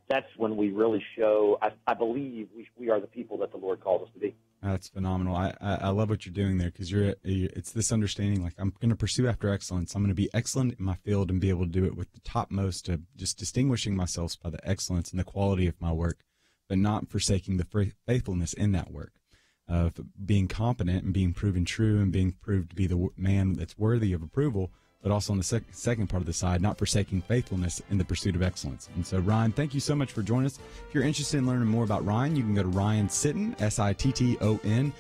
Speaker 6: That's when we really show. I believe we are the people that the Lord calls us to be.
Speaker 4: That's phenomenal. I love what you're doing there, because it's this understanding, like, I'm going to pursue after excellence. I'm going to be excellent in my field and be able to do it with the topmost, of just distinguishing myself by the excellence and the quality of my work, but not forsaking the faithfulness in that work, of being competent and being proven true and being proved to be the man that's worthy of approval, but also on the second part of the side, not forsaking faithfulness in the pursuit of excellence. And so, Ryan, thank you so much for joining us. If you're interested in learning more about Ryan, you can go to Ryan Sitton, SITTON.com.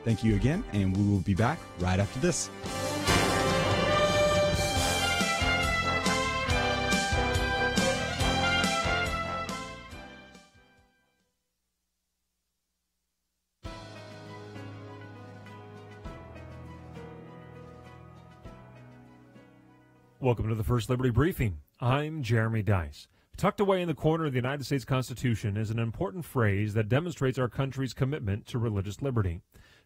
Speaker 4: Thank you again, and we will be back right after this.
Speaker 10: Welcome to the First Liberty Briefing. I'm Jeremy Dice. Tucked away in the corner of the United States Constitution is an important phrase that demonstrates our country's commitment to religious liberty.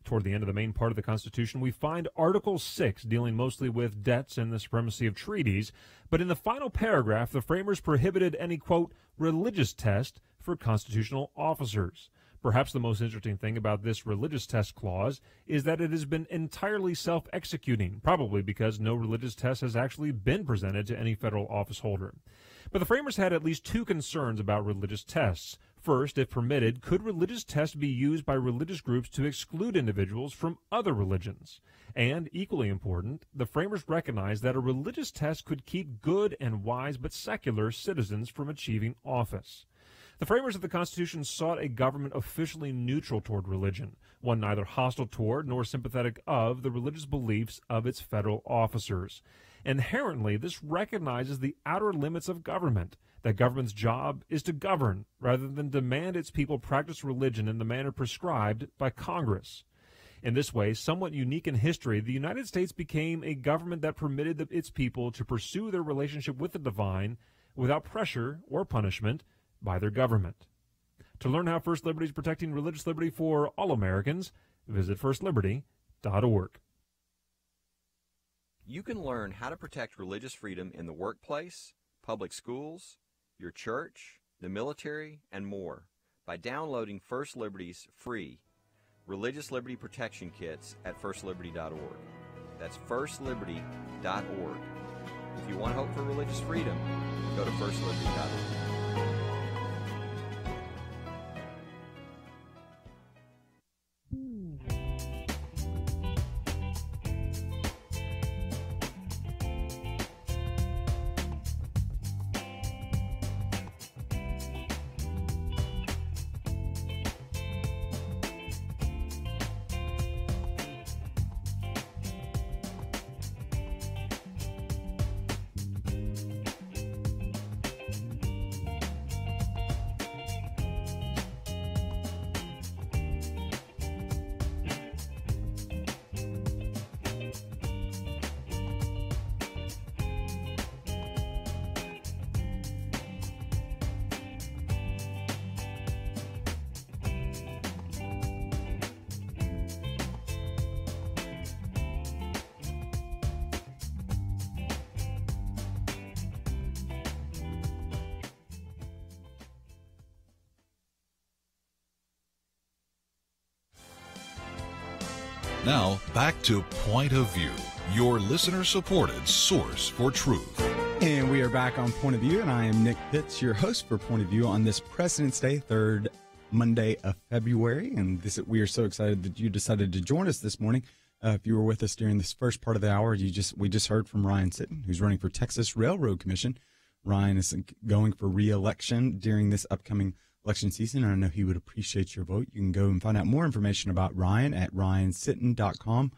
Speaker 10: Toward the end of the main part of the Constitution, we find Article 6 dealing mostly with debts and the supremacy of treaties, but in the final paragraph, the framers prohibited any, quote, religious test for constitutional officers. Perhaps the most interesting thing about this religious test clause is that it has been entirely self-executing, probably because no religious test has actually been presented to any federal office holder. But the framers had at least two concerns about religious tests. First, if permitted, could religious tests be used by religious groups to exclude individuals from other religions? And, equally important, the framers recognized that a religious test could keep good and wise but secular citizens from achieving office. The framers of the Constitution sought a government officially neutral toward religion, one neither hostile toward nor sympathetic of the religious beliefs of its federal officers. Inherently, this recognizes the outer limits of government, that government's job is to govern rather than demand its people practice religion in the manner prescribed by Congress. In this way, somewhat unique in history, the United States became a government that permitted its people to pursue their relationship with the divine without pressure or punishment by their government. To learn how First Liberty is protecting religious liberty for all Americans, visit firstliberty.org.
Speaker 11: You can learn how to protect religious freedom in the workplace, public schools, your church, the military, and more by downloading First Liberty's free Religious Liberty Protection Kits at firstliberty.org. That's firstliberty.org. If you want hope for religious freedom, go to firstliberty.org.
Speaker 5: Now, back to Point of View, your listener-supported source for truth.
Speaker 4: And we are back on Point of View, and I am Nick Pitts, your host for Point of View on this President's Day, 3rd Monday of February. And we are so excited that you decided to join us this morning. If you were with us during this first part of the hour, we just heard from Ryan Sitton, who's running for Texas Railroad Commission. Ryan is going for re-election during this upcoming election season, and I know he would appreciate your vote. You can go and find out more information about Ryan at ryansitton.com,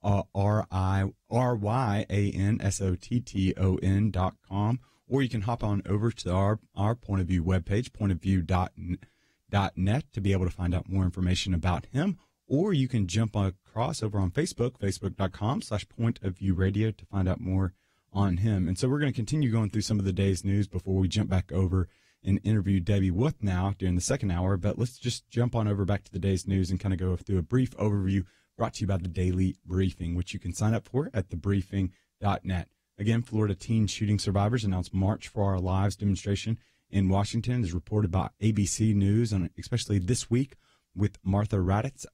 Speaker 4: RYANSOTTON.com, or you can hop on over to our Point of View webpage, pointofview.net, to be able to find out more information about him, or you can jump across over on Facebook, facebook.com/pointofviewradio, to find out more on him. And so we're going to continue going through some of the day's news before we jump back over and interview Debbie Wuthnow during the second hour. But let's just jump on over back to the day's news and kind of go through a brief overview brought to you by the Daily Briefing, which you can sign up for at thebriefing.net. Again, Florida teen shooting survivors announced March for Our Lives demonstration in Washington, as reported by ABC News, and especially this week with Martha Raddatz.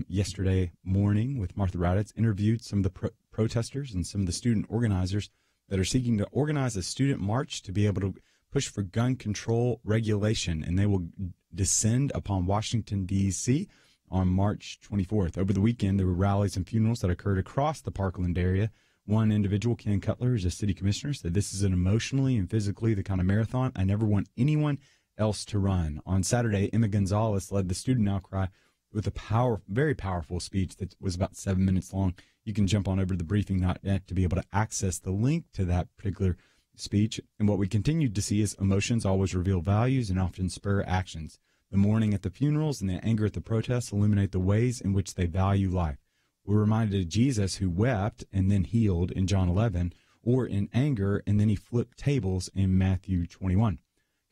Speaker 4: Yesterday morning with Martha Raddatz, interviewed some of the protesters and some of the student organizers that are seeking to organize a student march to be able to push for gun control regulation, and they will descend upon Washington, D.C. on March 24th. Over the weekend, there were rallies and funerals that occurred across the Parkland area. One individual, Ken Cutler, who's a city commissioner, said, "This is an emotionally and physically the kind of marathon I never want anyone else to run." On Saturday, Emma Gonzalez led the student outcry with a very powerful speech that was about 7 minutes long. You can jump on over to thebriefing.net to be able to access the link to that particular speech. And what we continued to see is emotions always reveal values and often spur actions. The mourning at the funerals and the anger at the protests illuminate the ways in which they value life. We're reminded of Jesus, who wept and then healed in John 11, or in anger and then he flipped tables in Matthew 21.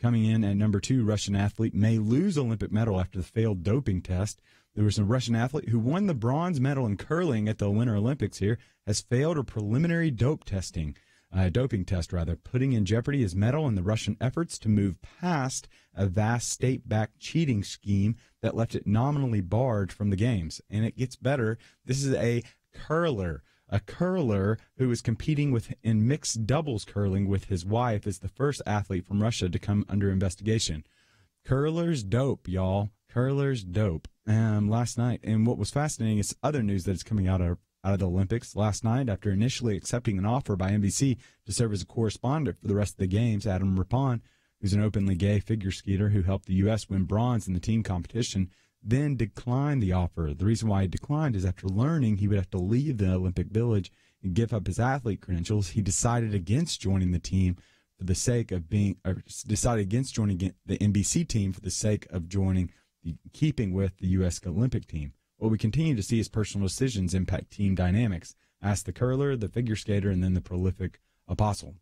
Speaker 4: Coming in at number 2, Russian athlete may lose Olympic medal after the failed doping test. There was a Russian athlete who won the bronze medal in curling at the Winter Olympics here, has failed a preliminary doping test, putting in jeopardy his medal in the Russian efforts to move past a vast state-backed cheating scheme that left it nominally barred from the games. And it gets better. This is a curler who is competing in mixed doubles curling with his wife, is the first athlete from Russia to come under investigation. Curlers dope, y'all. Curlers dope. Last night, and what was fascinating is other news that is coming out of the Olympics. Last night, after initially accepting an offer by NBC to serve as a correspondent for the rest of the games, Adam Rippon, who's an openly gay figure skater who helped the U.S. win bronze in the team competition, then declined the offer. The reason why he declined is after learning he would have to leave the Olympic Village and give up his athlete credentials, he decided against joining the team for the sake of decided against joining the NBC team for the sake of keeping with the U.S. Olympic team. What we continue to see is personal decisions impact team dynamics. Ask the curler, the figure skater, and then the prolific apostle.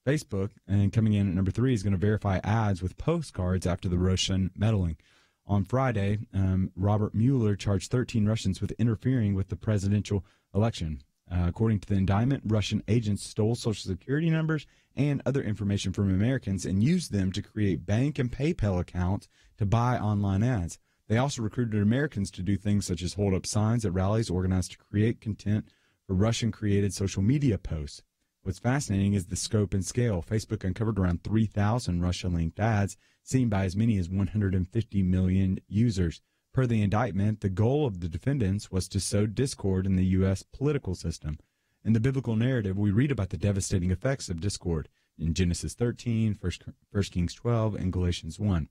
Speaker 4: Facebook, and coming in at number 3, is going to verify ads with postcards after the Russian meddling. On Friday, Robert Mueller charged 13 Russians with interfering with the presidential election. According to the indictment, Russian agents stole Social Security numbers and other information from Americans and used them to create bank and PayPal accounts to buy online ads. They also recruited Americans to do things such as hold up signs at rallies organized to create content for Russian-created social media posts. What's fascinating is the scope and scale. Facebook uncovered around 3,000 Russia-linked ads seen by as many as 150 million users. Per the indictment, the goal of the defendants was to sow discord in the U.S. political system. In the biblical narrative, we read about the devastating effects of discord in Genesis 13, 1 Kings 12, and Galatians 1.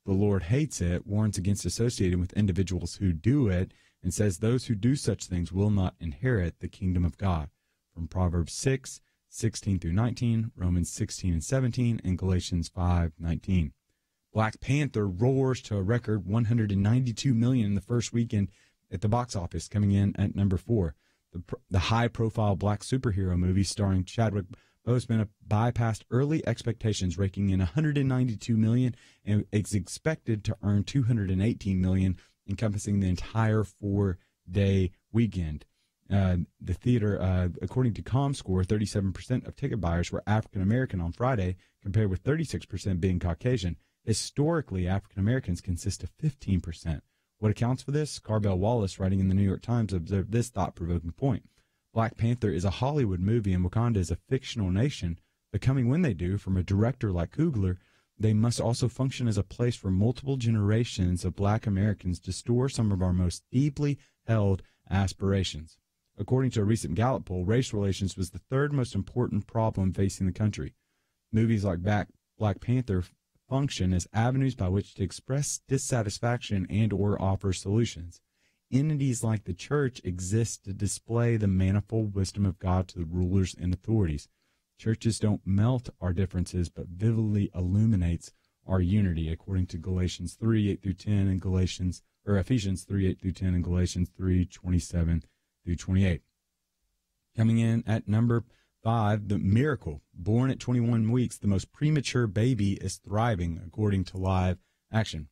Speaker 4: The Lord hates it, warns against associating with individuals who do it, and says those who do such things will not inherit the kingdom of God. From Proverbs 6, 16 through 19, Romans 16 and 17, and Galatians 5:19. Black Panther roars to a record $192 million in the first weekend at the box office, coming in at number 4. The high-profile black superhero movie starring Chadwick Boseman bypassed early expectations, raking in $192 million, and is expected to earn $218 million, encompassing the entire 4-day weekend. The theater, according to ComScore, 37% of ticket buyers were African American on Friday, compared with 36% being Caucasian. Historically, African Americans consist of 15%. What accounts for this? Carbell Wallace, writing in the New York Times, observed this thought-provoking point. Black Panther is a Hollywood movie, and Wakanda is a fictional nation. But coming when they do, from a director like Coogler, they must also function as a place for multiple generations of black Americans to store some of our most deeply held aspirations. According to a recent Gallup poll, race relations was the third most important problem facing the country. Movies like Black Panther function as avenues by which to express dissatisfaction and or offer solutions. Entities like the church exist to display the manifold wisdom of God to the rulers and authorities. Churches don't melt our differences, but vividly illuminates our unity, according to Galatians 3:8 through 10 and Ephesians 3:8 through 10 and Galatians 3:27 through 28. Coming in at number 5, the miracle. Born at 21 weeks, the most premature baby is thriving, according to Live Action.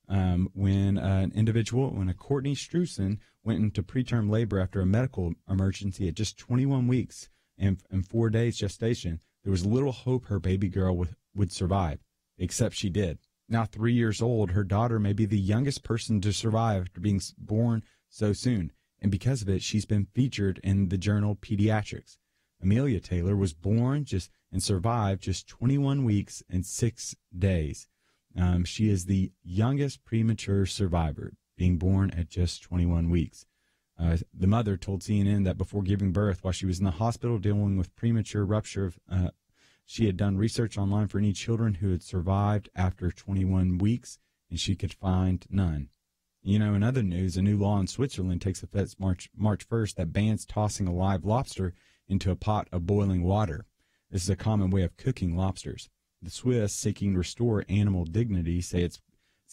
Speaker 4: When a Courtney Strewson went into preterm labor after a medical emergency at just 21 weeks and 4 days gestation, there was little hope her baby girl would survive, except she did. Now 3 years old, her daughter may be the youngest person to survive after being born so soon, and because of it, she's been featured in the journal Pediatrics. Amelia Taylor was born and survived just 21 weeks and 6 days. She is the youngest premature survivor, being born at just 21 weeks. The mother told CNN that before giving birth, while she was in the hospital dealing with premature rupture, she had done research online for any children who had survived after 21 weeks, and she could find none. You know, in other news, a new law in Switzerland takes effect March 1st that bans tossing a live lobster into a pot of boiling water. This is a common way of cooking lobsters. The Swiss, seeking to restore animal dignity, say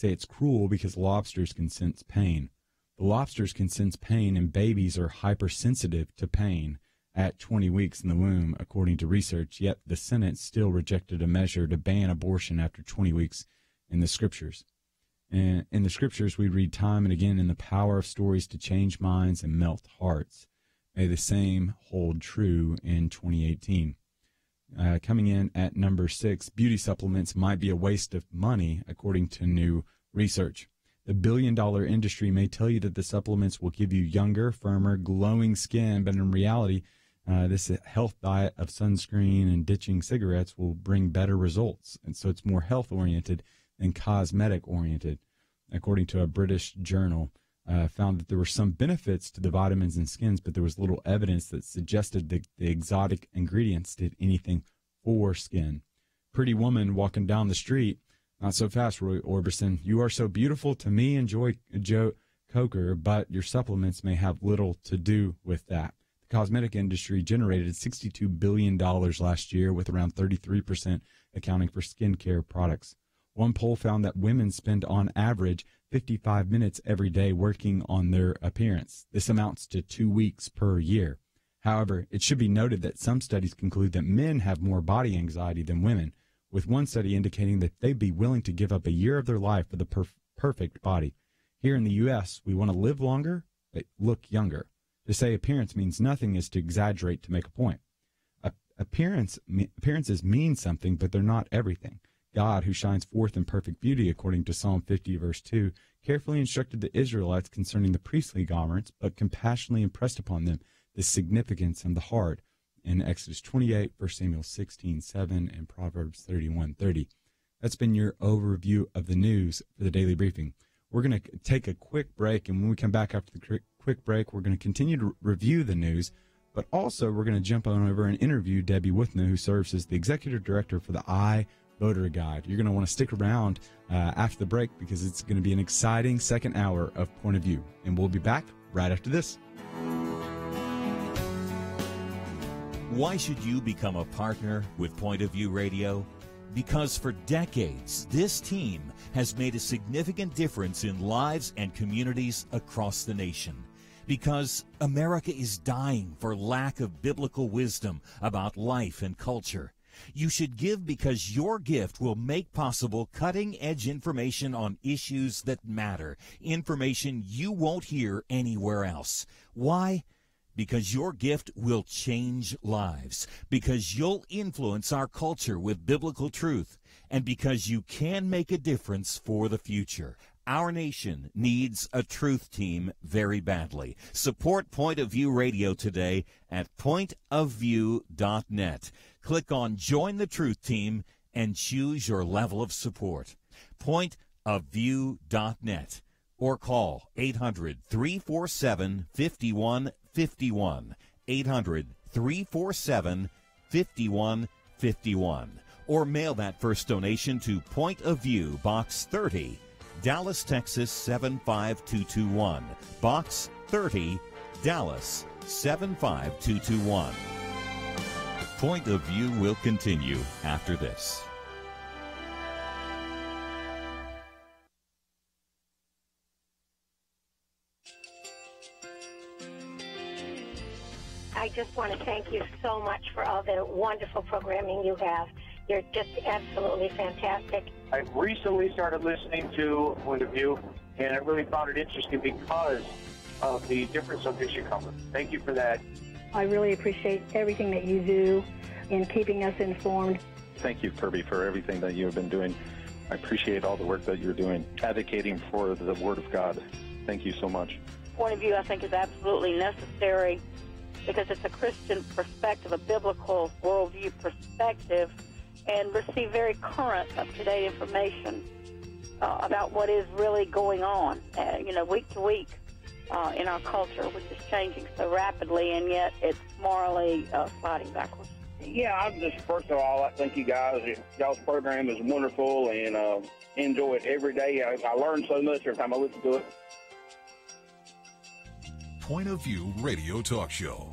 Speaker 4: it's cruel because lobsters can sense pain. The lobsters can sense pain, and babies are hypersensitive to pain at 20 weeks in the womb, according to research. Yet the Senate still rejected a measure to ban abortion after 20 weeks in the Scriptures. And in the Scriptures, we read time and again in the power of stories to change minds and melt hearts. May the same hold true in 2018. Coming in at number 6, beauty supplements might be a waste of money, according to new research. The billion-dollar industry may tell you that the supplements will give you younger, firmer, glowing skin, but in reality, this health diet of sunscreen and ditching cigarettes will bring better results. And so it's more health-oriented than cosmetic-oriented. According to a British journal, found that there were some benefits to the vitamins and skins, but there was little evidence that suggested that the exotic ingredients did anything for skin. Pretty woman walking down the street. Not so fast, Roy Orbison. You are so beautiful to me and Joe Coker, but your supplements may have little to do with that. The cosmetic industry generated $62 billion last year, with around 33% accounting for skincare products. One poll found that women spend on average 55 minutes every day working on their appearance. This amounts to 2 weeks per year. However, it should be noted that some studies conclude that men have more body anxiety than women, with one study indicating that they'd be willing to give up a year of their life for the perfect body. Here in the U.S., we want to live longer, but look younger. To say appearance means nothing is to exaggerate to make a point. Appearances mean something, but they're not everything. God, who shines forth in perfect beauty, according to Psalm 50, verse 2, carefully instructed the Israelites concerning the priestly garments, but compassionately impressed upon them the significance and the heart in Exodus 28, 1 Samuel 16:7, and Proverbs 31:30. That's been your overview of the news for the Daily Briefing. We're going to take a quick break, and when we come back after the quick break, we're going to continue to review the news, but also we're going to jump on over and interview Debbie Wuthnow, who serves as the Executive Director for the iVoter Guide. You're going to want to stick around after the break because it's going to be an exciting second hour of Point of View, and we'll be back right after this.
Speaker 3: Why should you become a partner with Point of View Radio? Because for decades, this team has made a significant difference in lives and communities across the nation. Because America is dying for lack of biblical wisdom about life and culture. You should give because your gift will make possible cutting-edge information on issues that matter, information you won't hear anywhere else. Why? Because your gift will change lives, because you'll influence our culture with biblical truth, and because you can make a difference for the future. Our nation needs a truth team very badly. Support Point of View Radio today at pointofview.net. Click on Join the Truth Team and choose your level of support. Pointofview.net. Or call 800-347-5151, 800-347-5151. Or mail that first donation to Point of View, Box 30, Dallas, Texas 75221. Box 30, Dallas 75221.
Speaker 9: Point of View will continue after this.
Speaker 12: I just want to thank you so much for all the wonderful programming you have. You're just absolutely fantastic.
Speaker 13: I recently started listening to Point of View, and I really found it interesting because of the different subjects you cover. Thank you for that.
Speaker 14: I really appreciate everything that you do in keeping us informed.
Speaker 15: Thank you, Kirby, for everything that you have been doing. I appreciate all the work that you're doing, advocating for the Word of God. Thank you so much.
Speaker 16: Point of View, I think, is absolutely necessary because it's a Christian perspective, a biblical worldview perspective, and receive very current, up-to-date information about what is really going on, week to week in our culture, which is changing so rapidly, and yet it's morally sliding backwards.
Speaker 17: Yeah, I'm just, first of all, I thank you guys. Y'all's program is wonderful, and enjoy it every day. I learn so much every time I listen to it.
Speaker 5: Point of View Radio Talk Show.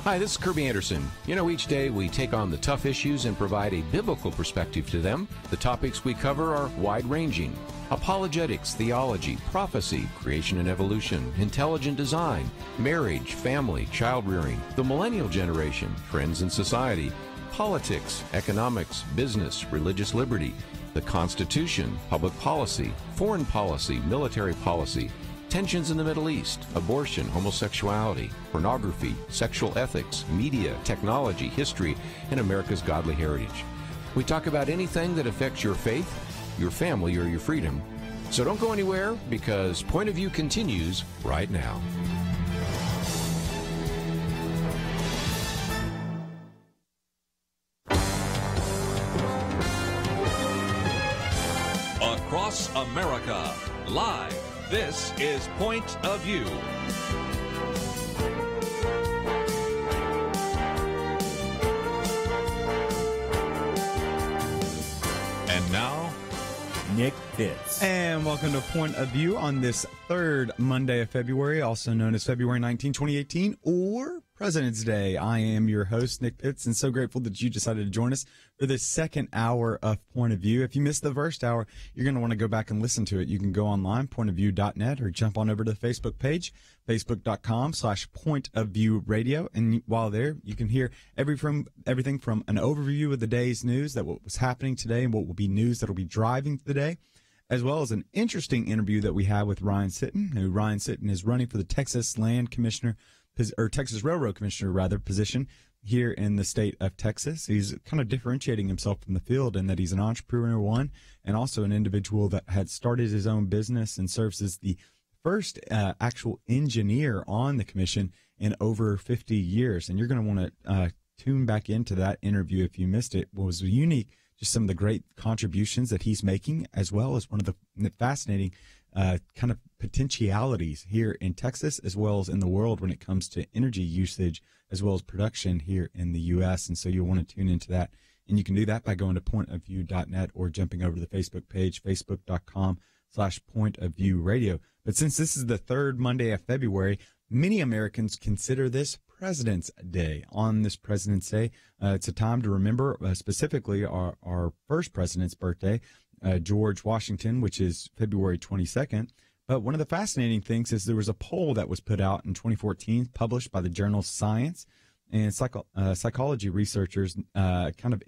Speaker 1: Hi, this is Kirby Anderson. You know, each day we take on the tough issues and provide a biblical perspective to them. The topics we cover are wide-ranging. Apologetics, theology, prophecy, creation and evolution, intelligent design, marriage, family, child-rearing, the millennial generation, trends in society, politics, economics, business, religious liberty, the Constitution, public policy, foreign policy, military policy, tensions in the Middle East, abortion, homosexuality, pornography, sexual ethics, media, technology, history, and America's godly heritage. We talk about anything that affects your faith, your family, or your freedom. So don't go anywhere, because Point of View continues right now.
Speaker 2: Across America, live. This is Point of View. And now,
Speaker 9: Nick Pitts.
Speaker 4: And welcome to Point of View on this third Monday of February, also known as February 19, 2018, or President's Day. I am your host, Nick Pitts, and so grateful that you decided to join us for this second hour of Point of View. If you missed the first hour, you're going to want to go back and listen to it. You can go online, pointofview.net, or jump on over to the Facebook page, facebook.com/pointofviewradio. And while there, you can hear everything from an overview of the day's news, that what was happening today and what will be news that will be driving the day, as well as an interesting interview that we had with Ryan Sitton, who Ryan Sitton is running for the Texas Texas Railroad Commissioner, position here in the state of Texas. He's kind of differentiating himself from the field in that he's an entrepreneur, and also an individual that had started his own business and serves as the first actual engineer on the commission in over 50 years. And you're going to want to tune back into that interview if you missed it. What was unique, just some of the great contributions that he's making, as well as one of the fascinating kind of potentialities here in Texas, as well as in the world when it comes to energy usage, as well as production here in the U.S. And so you'll want to tune into that. And you can do that by going to pointofview.net or jumping over to the Facebook page, facebook.com/pointofviewradio. But since this is the third Monday of February, many Americans consider this President's Day. On this President's Day, it's a time to remember specifically our first president's birthday, George Washington, which is February 22nd. But one of the fascinating things is there was a poll that was put out in 2014, published by the journal Science, and psychology researchers kind of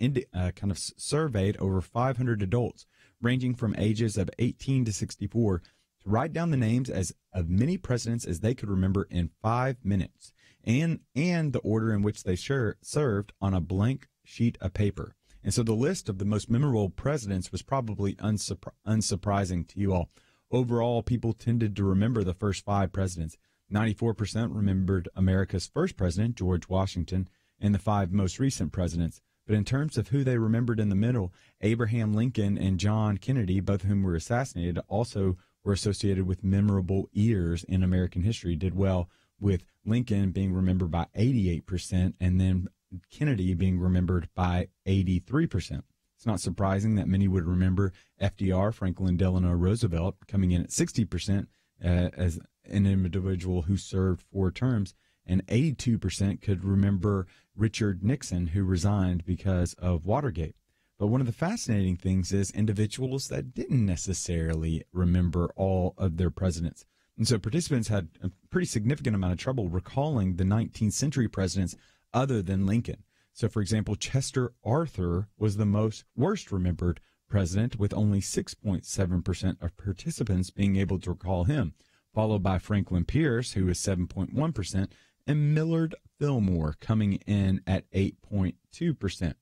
Speaker 4: surveyed over 500 adults ranging from ages of 18 to 64 to write down the names of many presidents as they could remember in 5 minutes, and the order in which they served on a blank sheet of paper. And so the list of the most memorable presidents was probably unsurprising to you all. Overall, people tended to remember the first 5 presidents. 94% remembered America's first president, George Washington, and the 5 most recent presidents. But in terms of who they remembered in the middle, Abraham Lincoln and John Kennedy, both of whom were assassinated, also were associated with memorable years in American history, did well, with Lincoln being remembered by 88% and then Kennedy being remembered by 83%. It's not surprising that many would remember FDR, Franklin Delano Roosevelt, coming in at 60% as an individual who served 4 terms, and 82% could remember Richard Nixon, who resigned because of Watergate. But one of the fascinating things is individuals that didn't necessarily remember all of their presidents. And so participants had a pretty significant amount of trouble recalling the 19th century presidents other than Lincoln. So, for example, Chester Arthur was the worst remembered president, with only 6.7% of participants being able to recall him, followed by Franklin Pierce, who was 7.1%, and Millard Fillmore coming in at 8.2%.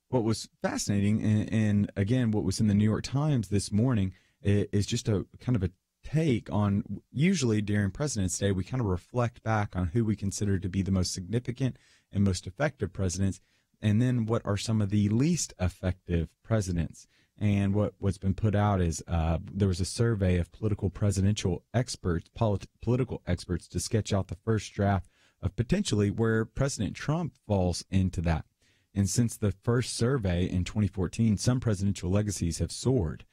Speaker 4: What was fascinating, and again, what was in the New York Times this morning, is just a kind of a take on, usually during President's Day, we kind of reflect back on who we consider to be the most significant and most effective presidents, and then what are some of the least effective presidents. And what's been put out is there was a survey of political experts to sketch out the first draft of potentially where President Trump falls into that. And since the first survey in 2014, some presidential legacies have soared.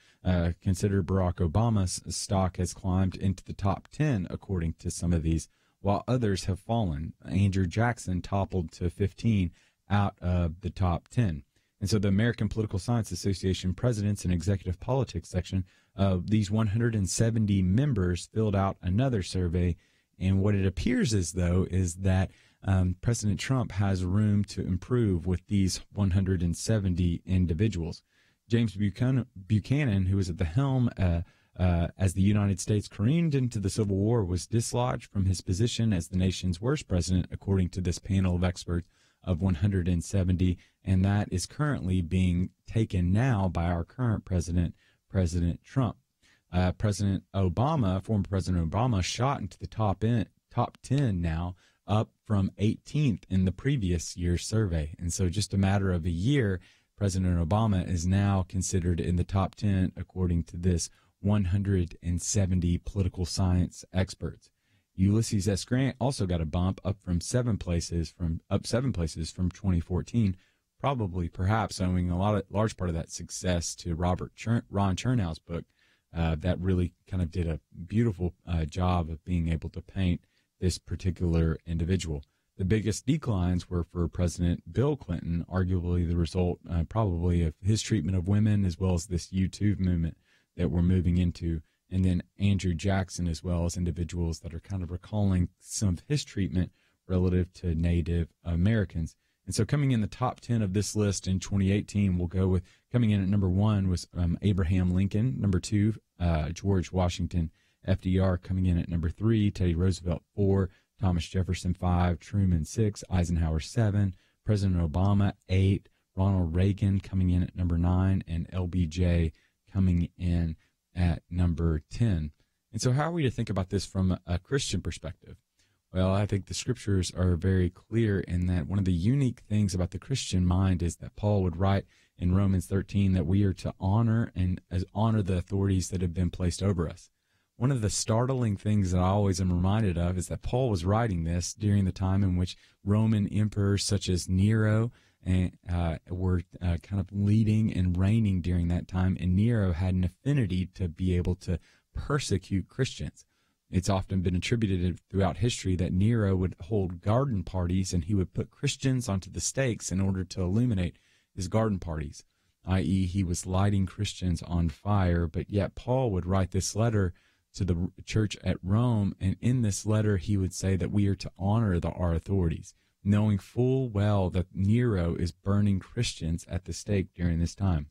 Speaker 4: Consider Barack Obama's stock has climbed into the top 10, according to some of these, while others have fallen. Andrew Jackson toppled to 15 out of the top 10. And so the American Political Science Association Presidents and Executive Politics section of these 170 members filled out another survey. And what it appears as though is that President Trump has room to improve with these 170 individuals. James Buchanan, who was at the helm as the United States careened into the Civil War, was dislodged from his position as the nation's worst president, according to this panel of experts of 170, and that is currently being taken now by our current president, President Trump. Former President Obama, shot into the top 10 now, up from 18th in the previous year's survey. And so just a matter of a year, President Obama is now considered in the top 10 according to this 170 political science experts. Ulysses S. Grant also got a bump up 7 places from 2014, perhaps owing large part of that success to Ron Chernow's book that really kind of did a beautiful job of being able to paint this particular individual. The biggest declines were for President Bill Clinton, arguably the result probably of his treatment of women as well as this YouTube movement that we're moving into. And then Andrew Jackson, as well as individuals that are kind of recalling some of his treatment relative to Native Americans. And so coming in the top 10 of this list in 2018, we'll go with coming in at number 1 was Abraham Lincoln. Number 2, George Washington. FDR coming in at number 3, Teddy Roosevelt 4, Thomas Jefferson 5, Truman 6, Eisenhower 7, President Obama 8, Ronald Reagan coming in at number 9, and LBJ coming in at number 10. And so how are we to think about this from a Christian perspective? Well, I think the scriptures are very clear in that one of the unique things about the Christian mind is that Paul would write in Romans 13 that we are to honor the authorities that have been placed over us. One of the startling things that I always am reminded of is that Paul was writing this during the time in which Roman emperors such as Nero were kind of leading and reigning during that time, and Nero had an affinity to be able to persecute Christians. It's often been attributed throughout history that Nero would hold garden parties and he would put Christians onto the stakes in order to illuminate his garden parties, i.e. he was lighting Christians on fire. But yet Paul would write this letter to the church at Rome, and in this letter he would say that we are to honor our authorities, knowing full well that Nero is burning Christians at the stake during this time.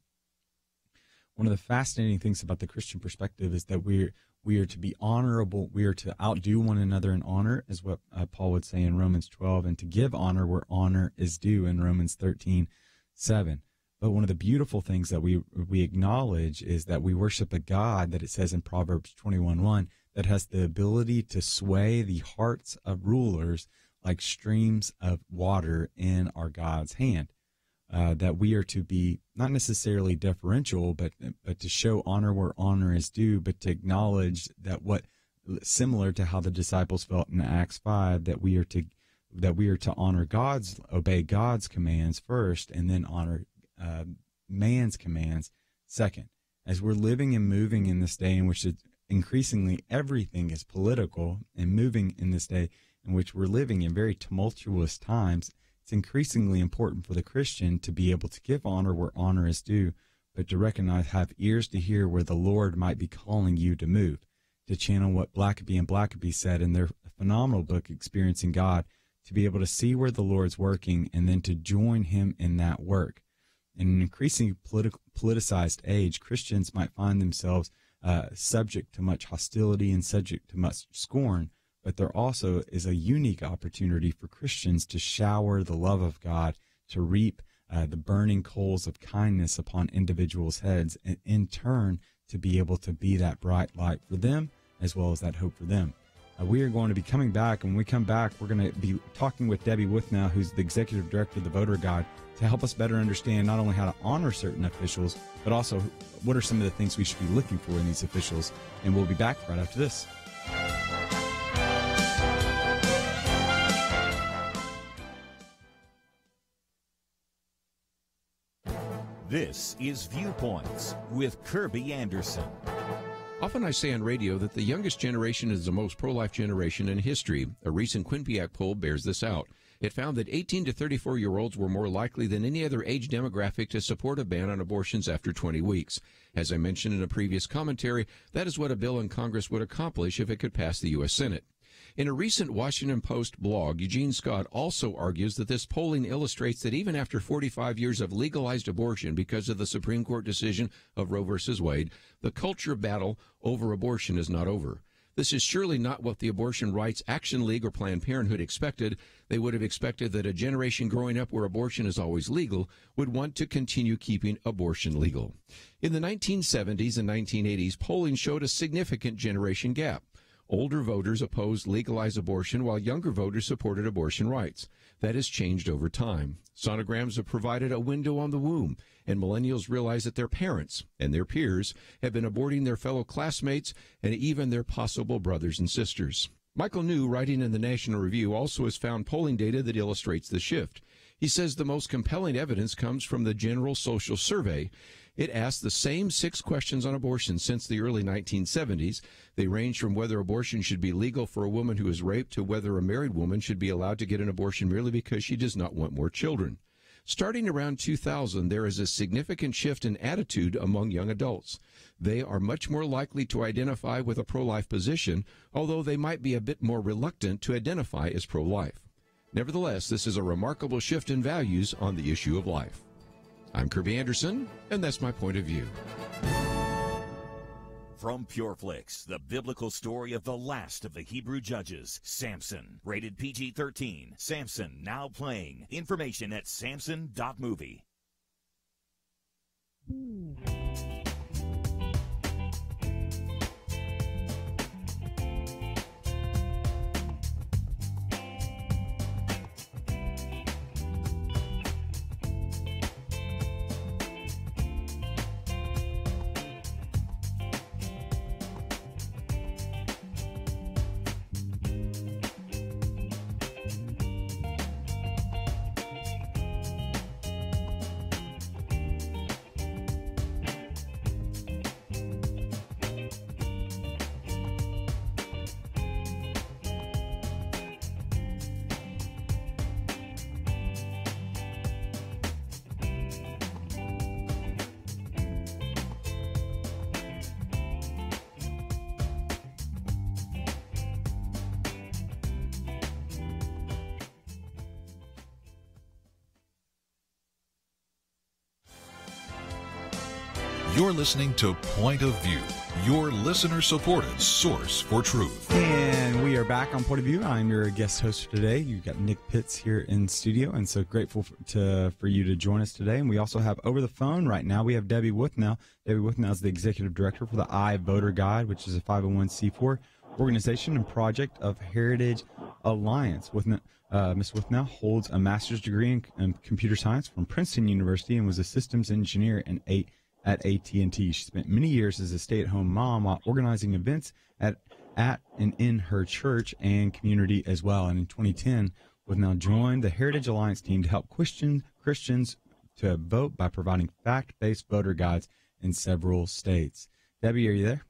Speaker 4: One of the fascinating things about the Christian perspective is that we are to be honorable. We are to outdo one another in honor, is what Paul would say in Romans 12, and to give honor where honor is due in Romans 13:7. But one of the beautiful things that we acknowledge is that we worship a God that it says in Proverbs 21:1 that has the ability to sway the hearts of rulers like streams of water in our God's hand. That we are to be not necessarily deferential, but to show honor where honor is due, but to acknowledge that similar to how the disciples felt in Acts 5, that we are to honor obey God's commands first, and then honor man's commands second. As we're living and moving in this day in which increasingly everything is political, and moving in this day in which we're living in very tumultuous times, it's increasingly important for the Christian to be able to give honor where honor is due, but to recognize, have ears to hear where the Lord might be calling you to move, to channel what Blackaby and Blackaby said in their phenomenal book, Experiencing God, to be able to see where the Lord's working and then to join him in that work. In an increasingly politicized age, Christians might find themselves subject to much hostility and subject to much scorn, but there also is a unique opportunity for Christians to shower the love of God, to reap the burning coals of kindness upon individuals' heads, and in turn to be able to be that bright light for them as well as that hope for them. We are going to be coming back, and when we come back, we're going to be talking with Debbie Wuthnow, who's the executive director of the Voter Guide, to help us better understand not only how to honor certain officials, but also what are some of the things we should be looking for in these officials. And we'll be back right after this.
Speaker 3: This is Viewpoints with Kirby Anderson.
Speaker 1: Often I say on radio that the youngest generation is the most pro-life generation in history. A recent Quinnipiac poll bears this out. It found that 18 to 34-year-olds were more likely than any other age demographic to support a ban on abortions after 20 weeks. As I mentioned in a previous commentary, that is what a bill in Congress would accomplish if it could pass the U.S. Senate. In a recent Washington Post blog, Eugene Scott also argues that this polling illustrates that even after 45 years of legalized abortion because of the Supreme Court decision of Roe v. Wade, the culture battle over abortion is not over. This is surely not what the Abortion Rights Action League or Planned Parenthood expected. They would have expected that a generation growing up where abortion is always legal would want to continue keeping abortion legal. In the 1970s and 1980s, polling showed a significant generation gap. Older voters opposed legalized abortion while younger voters supported abortion rights. That has changed over time. Sonograms have provided a window on the womb, and millennials realize that their parents and their peers have been aborting their fellow classmates and even their possible brothers and sisters. Michael New, writing in the National Review, also has found polling data that illustrates the shift. He says the most compelling evidence comes from the General Social Survey. It asked the same 6 questions on abortion since the early 1970s. They range from whether abortion should be legal for a woman who is raped to whether a married woman should be allowed to get an abortion merely because she does not want more children. Starting around 2000, there is a significant shift in attitude among young adults. They are much more likely to identify with a pro-life position, although they might be a bit more reluctant to identify as pro-life. Nevertheless, this is a remarkable shift in values on the issue of life. I'm Kirby Anderson, and that's my point of view.
Speaker 3: From PureFlix, the biblical story of the last of the Hebrew judges, Samson. Rated PG-13. Samson, now playing. Information at samson.movie.
Speaker 5: You're listening to Point of View, your listener-supported source for truth.
Speaker 4: And we are back on Point of View. I'm your guest host for today. You've got Nick Pitts here in studio, and so grateful for you to join us today. And we also have over the phone right now, we have Debbie Wuthnow. Debbie Wuthnow is the executive director for the iVoter Guide, which is a 501c4 organization and project of Heritage Alliance. Ms. Wuthnow holds a master's degree in computer science from Princeton University and was a systems engineer at AT&T. She spent many years as a stay-at-home mom while organizing events at and in her church and community as well. And in 2010, Wuthnow joined the Heritage Alliance team to help Christians to vote by providing fact-based voter guides in several states. Debbie, are you there?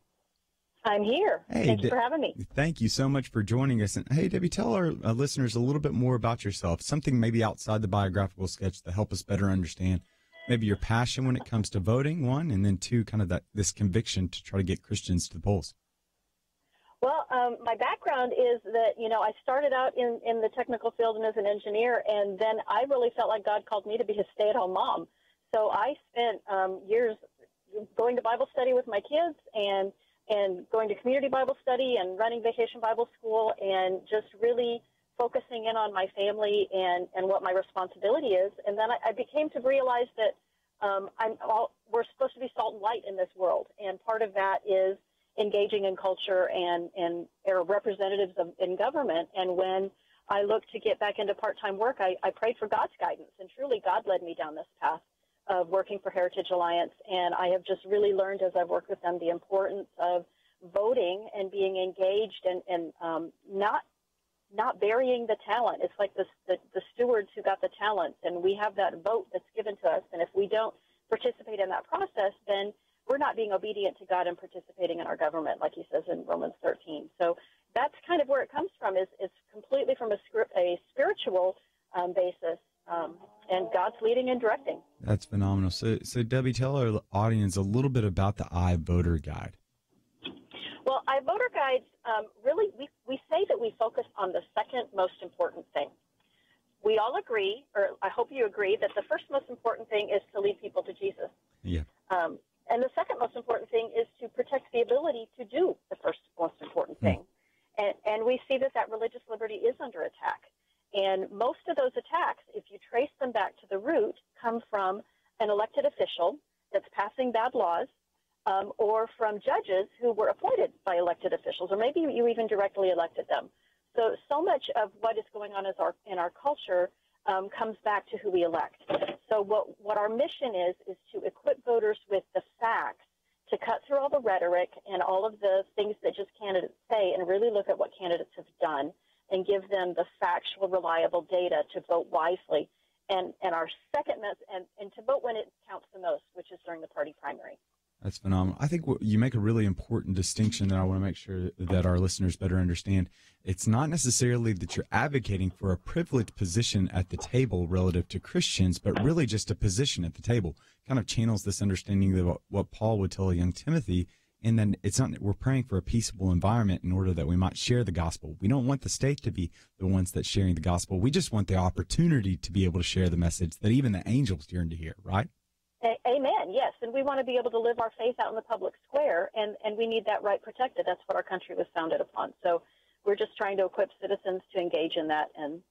Speaker 18: I'm here.
Speaker 4: Hey,
Speaker 18: Thank you for having me.
Speaker 4: Thank you so much for joining us. And hey, Debbie, tell our listeners a little bit more about yourself, something maybe outside the biographical sketch to help us better understand maybe your passion when it comes to voting, one, and then two, kind of this conviction to try to get Christians to the polls.
Speaker 18: Well, my background is that, I started out in the technical field and as an engineer, and then I really felt like God called me to be a stay-at-home mom. So I spent years going to Bible study with my kids and going to community Bible study and running Vacation Bible School and just really focusing in on my family and what my responsibility is. And then I became to realize that we're supposed to be salt and light in this world, and part of that is engaging in culture and representatives in government. And when I looked to get back into part-time work, I prayed for God's guidance, and truly God led me down this path of working for Heritage Alliance. And I have just really learned as I've worked with them the importance of voting and being engaged and not burying the talent. It's like the stewards who got the talent, and we have that vote that's given to us. And if we don't participate in that process, then we're not being obedient to God and participating in our government, like he says in Romans 13. So that's kind of where it comes from. It's completely from a spiritual basis, and God's leading and directing.
Speaker 4: That's phenomenal. So Debbie, tell our audience a little bit about the iVoter Guide.
Speaker 18: Well, iVoter Guides, really, we say that we focus on the second most important thing. We all agree, or I hope you agree, that the first most important thing is to lead people to Jesus.
Speaker 4: Yeah.
Speaker 18: And the second most important thing is to protect the ability to do the first most important thing. And we see that religious liberty is under attack. And most of those attacks, if you trace them back to the root, come from an elected official that's passing bad laws, or from judges who were appointed by elected officials, or maybe you even directly elected them. So much of what is going on in our culture comes back to who we elect. So what our mission is to equip voters with the facts to cut through all the rhetoric and all of the things that just candidates say and really look at what candidates have done and give them the factual, reliable data to vote wisely. And our second message, and to vote when it counts the most, which is during the party primary.
Speaker 4: That's phenomenal. I think you make a really important distinction that I want to make sure that our listeners better understand. It's not necessarily that you're advocating for a privileged position at the table relative to Christians, but really just a position at the table. Kind of channels this understanding of what Paul would tell a young Timothy. And then it's not, we're praying for a peaceable environment in order that we might share the gospel. We don't want the state to be the ones that's sharing the gospel. We just want the opportunity to be able to share the message that even the angels yearn to hear, right?
Speaker 18: Amen, yes. And we want to be able to live our faith out in the public square, and we need that right protected. That's what our country was founded upon. So we're just trying to equip citizens to engage in that and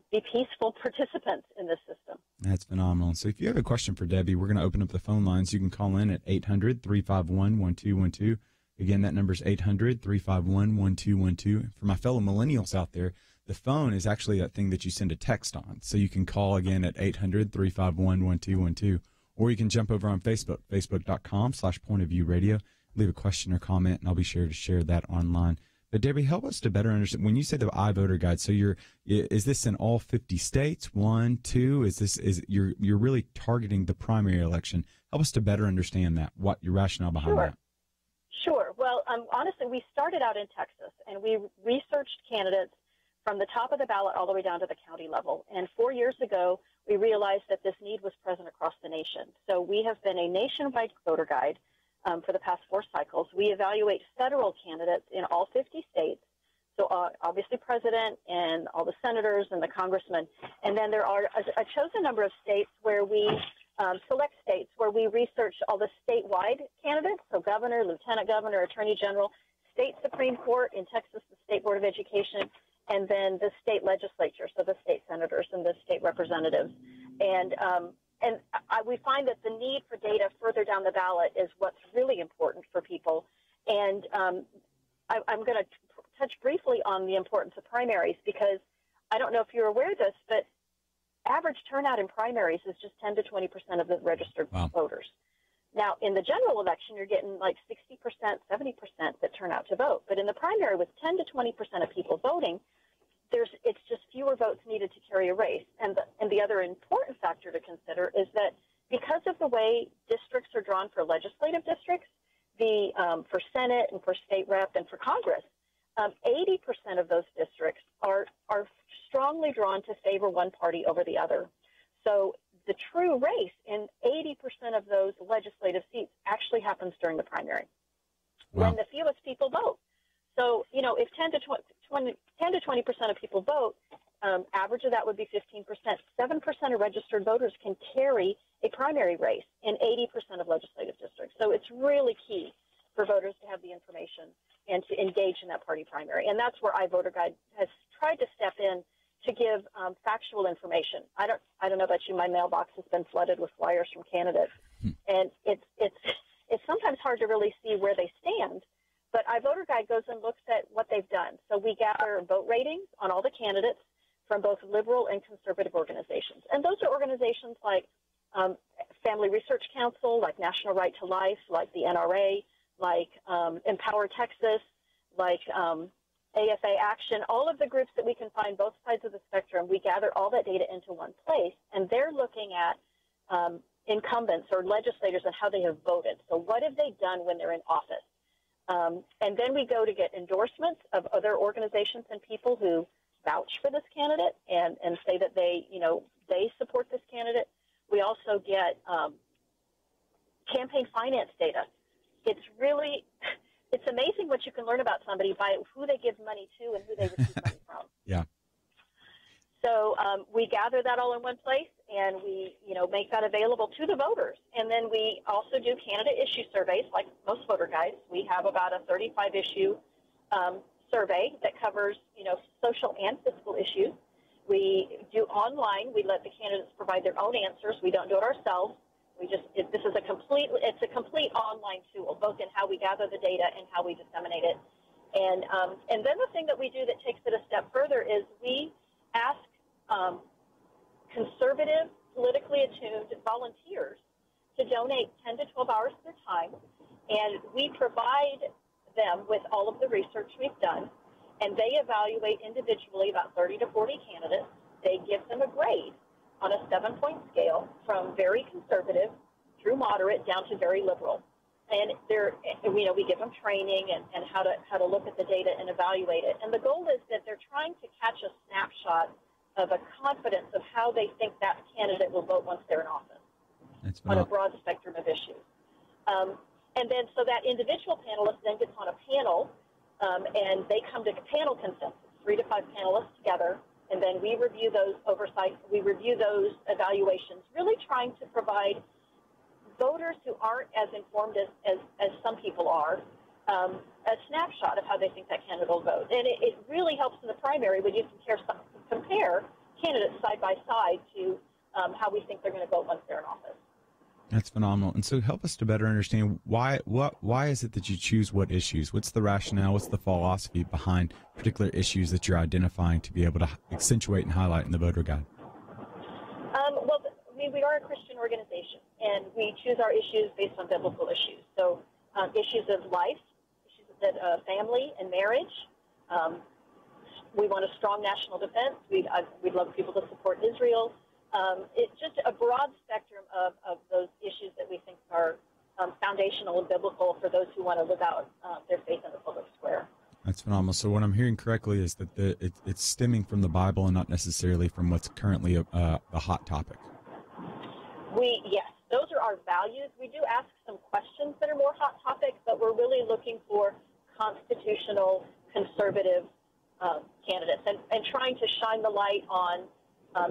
Speaker 18: be peaceful participants in this system.
Speaker 4: That's phenomenal. So if you have a question for Debbie, we're going to open up the phone lines. You can call in at 800-351-1212. Again, that number is 800-351-1212. For my fellow millennials out there, the phone is actually that thing that you send a text on. So you can call again at 800-351-1212. Or you can jump over on Facebook, facebook.com/pointofviewradio. Leave a question or comment, and I'll be sure to share that online. But Debbie, help us to better understand. When you say the iVoter Guide, so is this in all 50 states? 1, 2? You're really targeting the primary election? Help us to better understand that. What your rationale behind that?
Speaker 18: Sure. Well, honestly, we started out in Texas, and we researched candidates from the top of the ballot all the way down to the county level. And 4 years ago, we realized that this need was present across the nation. So we have been a nationwide voter guide for the past 4 cycles. We evaluate federal candidates in all 50 states, so obviously president and all the senators and the congressmen. And then there are a chosen number of states where we select states where we research all the statewide candidates, so governor, lieutenant governor, attorney general, state Supreme Court, in Texas, the State Board of Education, and then the state legislature, so the state senators and the state representatives. And we find that the need for data further down the ballot is what's really important for people. And I'm going to touch briefly on the importance of primaries, because I don't know if you're aware of this, but average turnout in primaries is just 10 to 20% of the registered voters. Now, in the general election, you're getting like 60%, 70% that turn out to vote. But in the primary, with 10 to 20% of people voting, it's just fewer votes needed to carry a race. And the other important factor to consider is that because of the way districts are drawn for legislative districts, for Senate and for state rep and for Congress, 80% of those districts are strongly drawn to favor one party over the other. So the true race in 80% of those legislative seats actually happens during the primary, when the fewest people vote. So, if 10 to 20% of people vote, average of that would be 15%. 7% of registered voters can carry a primary race in 80% of legislative districts. So it's really key for voters to have the information and to engage in that party primary. And that's where iVoter Guide has tried to step in to give factual information. I don't know about you, my mailbox has been flooded with flyers from candidates, and it's sometimes hard to really see where they stand. But iVoter Guide goes and looks at what they've done. So we gather vote ratings on all the candidates from both liberal and conservative organizations. And those are organizations like Family Research Council, like National Right to Life, like the NRA, like Empower Texas, like AFA Action, all of the groups that we can find both sides of the spectrum. We gather all that data into one place, and they're looking at incumbents or legislators and how they have voted. So what have they done when they're in office? And then we go to get endorsements of other organizations and people who vouch for this candidate and say that they support this candidate. We also get campaign finance data. It's amazing what you can learn about somebody by who they give money to and who they receive money from.
Speaker 4: Yeah.
Speaker 18: So we gather that all in one place, and we, make that available to the voters. And then we also do candidate issue surveys, like most voter guides. We have about a 35-issue survey that covers, social and fiscal issues. We do online. We let the candidates provide their own answers. We don't do it ourselves. This is a complete online tool, both in how we gather the data and how we disseminate it. And then the thing that we do that takes it a step further is we ask conservative, politically attuned volunteers to donate 10 to 12 hours of their time, and we provide them with all of the research we've done, and they evaluate individually about 30 to 40 candidates. They give them a grade on a 7-point scale from very conservative through moderate down to very liberal. And we give them training and how to look at the data and evaluate it. And the goal is that they're trying to catch a snapshot of a confidence of how they think that candidate will vote once they're in office on a broad spectrum of issues. And then so that individual panelist then gets on a panel, and they come to panel consensus, 3 to 5 panelists together, and then we review those evaluations, really trying to provide voters who aren't as informed as some people are a snapshot of how they think that candidate will vote. And it really helps in the primary when you compare candidates side by side to how we think they're going to vote once they're in office.
Speaker 4: That's phenomenal. And so help us to better understand why is it that you choose what issues? What's the rationale? What's the philosophy behind particular issues that you're identifying to be able to accentuate and highlight in the voter guide?
Speaker 18: We are a Christian organization, and we choose our issues based on biblical issues. So issues of life, issues of family and marriage. We want a strong national defense. We'd love people to support Israel. It's just a broad spectrum of those issues that we think are foundational and biblical for those who want to live out their faith in the public square.
Speaker 4: That's phenomenal. So what I'm hearing correctly is that it's stemming from the Bible and not necessarily from what's currently a hot topic.
Speaker 18: Yes, those are our values. We do ask some questions that are more hot topics, but we're really looking for constitutional, conservative candidates and trying to shine the light on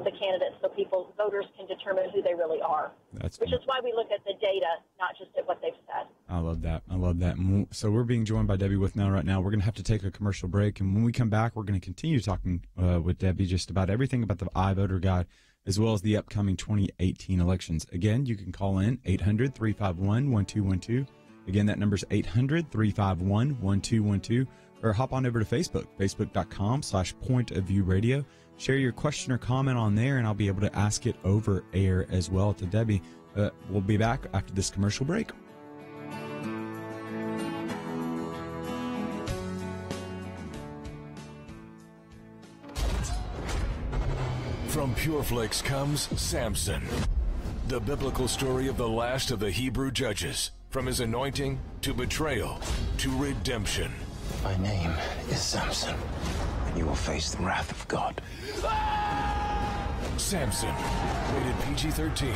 Speaker 18: the candidates so voters can determine who they really are, which is why we look at the data, not just at what they've said.
Speaker 4: I love that. And so we're being joined by Debbie Wuthnow right now. We're going to have to take a commercial break, and when we come back, we're going to continue talking with Debbie just about everything about the iVoter guide, as well as the upcoming 2018 elections. Again, you can call in 800-351-1212. Again, that number's 800-351-1212, or hop on over to Facebook, facebook.com/pointofviewradio. Share your question or comment on there, and I'll be able to ask it over air as well to Debbie. We'll be back after this commercial break.
Speaker 7: From PureFlix comes Samson, the biblical story of the last of the Hebrew judges, from his anointing to betrayal to redemption.
Speaker 8: My name is Samson, and you will face the wrath of God.
Speaker 7: Samson, rated PG-13.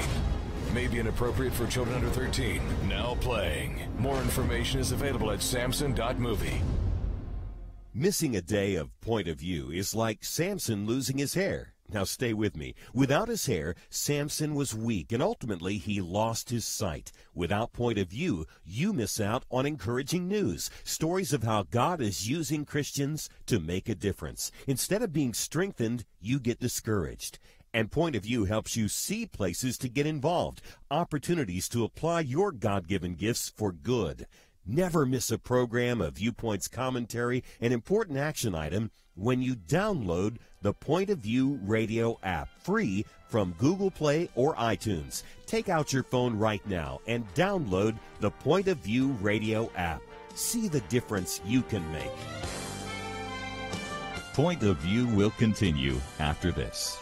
Speaker 7: May be inappropriate for children under 13. Now playing. More information is available at samson.movie.
Speaker 3: Missing a day of Point of View is like Samson losing his hair. Now stay with me. Without his hair, Samson was weak, and ultimately he lost his sight. Without Point of View, you miss out on encouraging news, stories of how God is using Christians to make a difference. Instead of being strengthened, you get discouraged. And Point of View helps you see places to get involved, opportunities to apply your God-given gifts for good. Never miss a program, a Viewpoint's commentary, an important action item when you download the Point of View radio app, free from Google Play or iTunes. Take out your phone right now and download the Point of View radio app. See the difference you can make.
Speaker 9: Point of View will continue after this.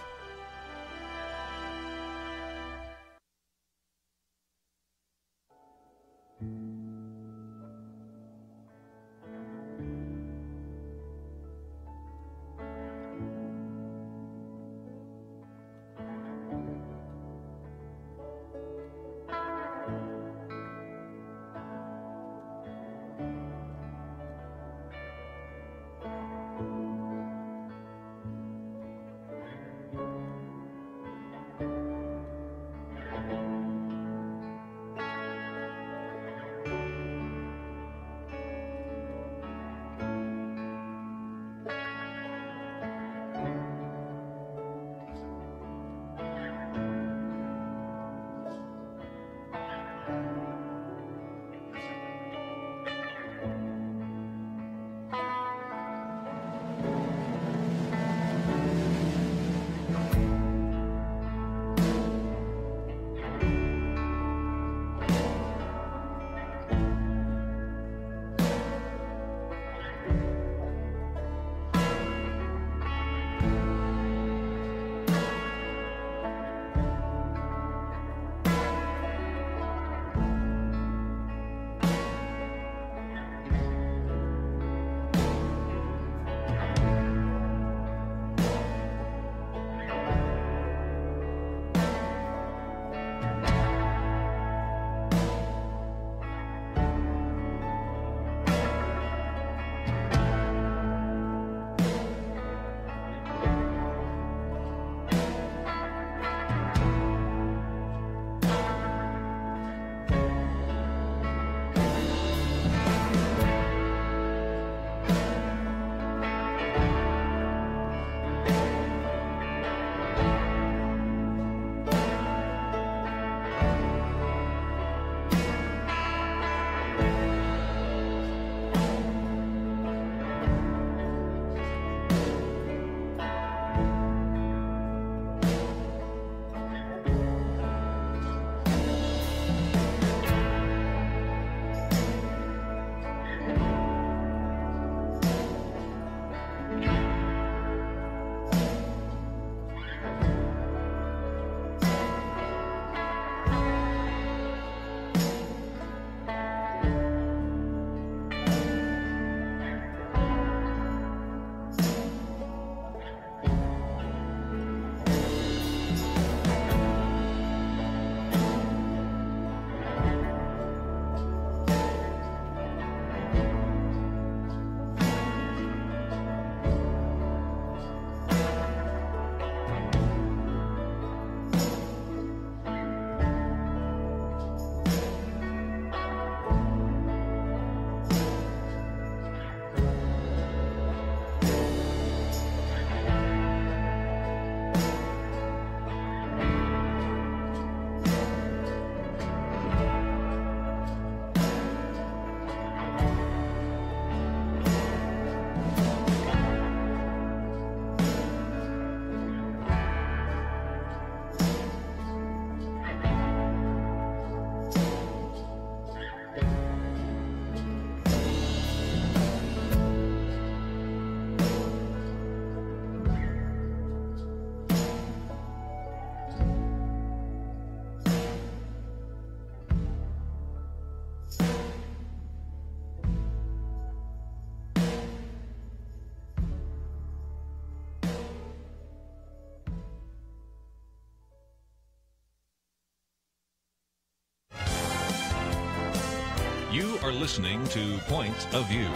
Speaker 2: You are listening to Point of View.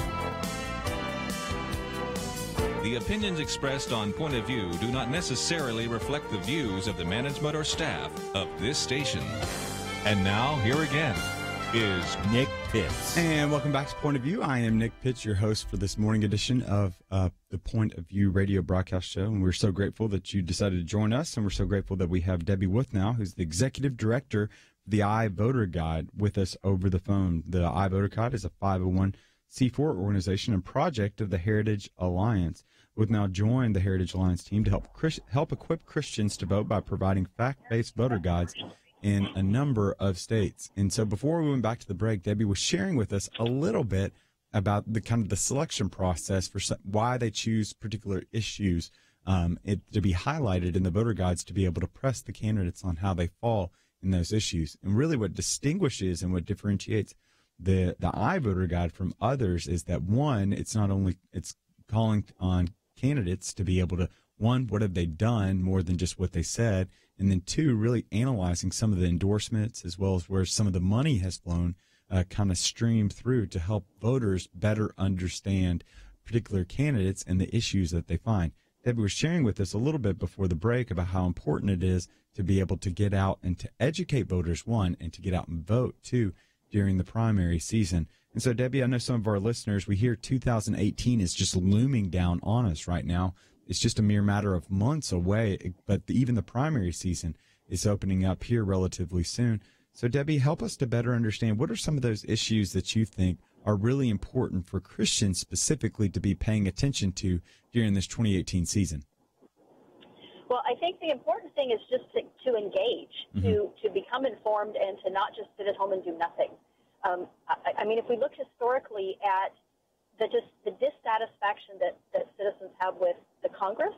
Speaker 2: The opinions expressed on Point of View do not necessarily reflect the views of the management or staff of this station. And now, here again is
Speaker 9: Nick Pitts.
Speaker 4: And welcome back to Point of View. I am Nick Pitts, your host for this morning edition of the Point of View radio broadcast show. And we're so grateful that you decided to join us. And we're so grateful that we have Debbie Wuthnow, who's the executive director of the iVoter Guide, with us over the phone. The iVoter Guide is a 501c4 organization and project of the Heritage Alliance. Wuthnow joined the Heritage Alliance team to help equip Christians to vote by providing fact-based voter guides in a number of states. And so before we went back to the break, Debbie was sharing with us a little bit about the kind of the selection process for why they choose particular issues to be highlighted in the voter guides to be able to press the candidates on how they fall in those issues. And really what distinguishes and what differentiates the iVoter guide from others is that, one, it's not only it's calling on candidates to be able to, one, what have they done more than just what they said, and then two, really analyzing some of the endorsements as well as where some of the money has flown, kind of streamed through to help voters better understand particular candidates and the issues that they find. Debbie was sharing with us a little bit before the break about how important it is to be able to get out and to educate voters, one, and to get out and vote, two, during the primary season. And so, Debbie, I know some of our listeners, we hear 2018 is just looming down on us right now. It's just a mere matter of months away, but even the primary season is opening up here relatively soon. So, Debbie, help us to better understand what are some of those issues that you think are really important for Christians specifically to be paying attention to during this 2018 season?
Speaker 18: Well, I think the important thing is just to engage, to become informed, and to not just sit at home and do nothing. I mean, if we look historically at the dissatisfaction that citizens have with the Congress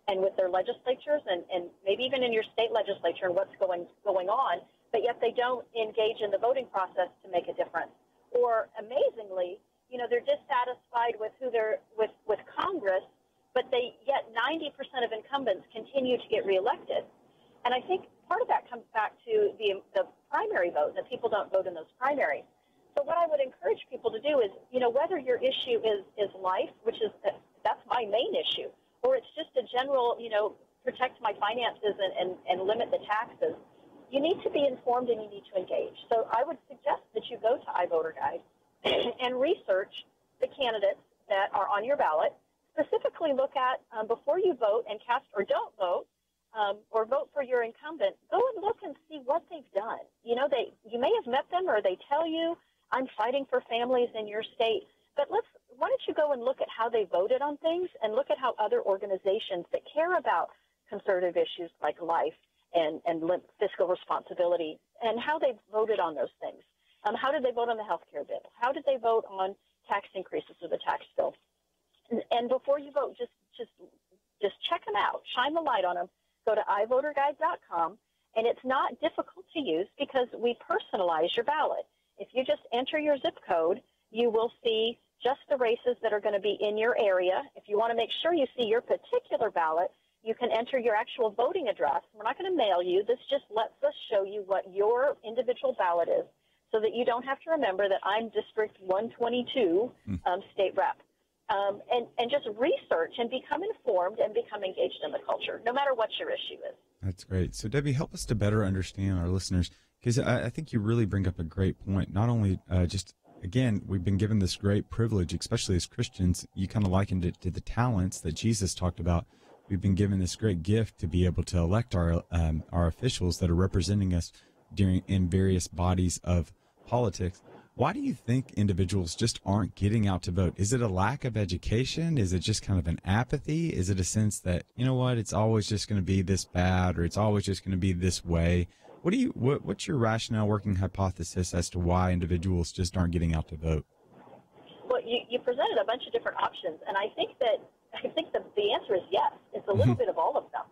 Speaker 18: and with their legislatures, and maybe even in your state legislature and what's going on, but yet they don't engage in the voting process to make a difference. Or amazingly, you know, they're dissatisfied with who they're with Congress, but yet 90% of incumbents continue to get reelected. And I think part of that comes back to the primary vote, that people don't vote in those primaries. So what I would encourage people to do is, you know, whether your issue is life, which is that's my main issue, or it's just a general, you know, protect my finances and limit the taxes, you need to be informed and you need to engage. So I would suggest that you go to iVoter Guide and research the candidates that are on your ballot. Specifically look at, before you vote and cast or don't vote, or vote for your incumbent, go and look and see what they've done. You know, you may have met them, or they tell you, I'm fighting for families in your state. But why don't you go and look at how they voted on things, and look at how other organizations that care about conservative issues like life and fiscal responsibility, and how they voted on those things. How did they vote on the health care bill? How did they vote on tax increases or the tax bill? And before you vote, just check them out. Shine the light on them. Go to iVoterGuide.com, and it's not difficult to use because we personalize your ballot. If you just enter your zip code, you will see just the races that are going to be in your area. If you want to make sure you see your particular ballot, you can enter your actual voting address. We're not going to mail you. This just lets us show you what your individual ballot is, so that you don't have to remember that I'm District 122 state rep. And just research and become informed and become engaged in the culture, no matter what your issue is.
Speaker 4: That's great. So, Debbie, help us to better understand our listeners, because I think you really bring up a great point. Not only again, we've been given this great privilege, especially as Christians. You kind of likened it to the talents that Jesus talked about. We've been given this great gift to be able to elect our officials that are representing us in various bodies of politics. Why do you think individuals just aren't getting out to vote? Is it a lack of education? Is it just kind of an apathy? Is it a sense that, you know what, it's always just going to be this bad, or it's always just going to be this way? What's your rationale, working hypothesis as to why individuals just aren't getting out to vote?
Speaker 18: Well, you presented a bunch of different options, and I think that the answer is yes. It's a little bit of all of them.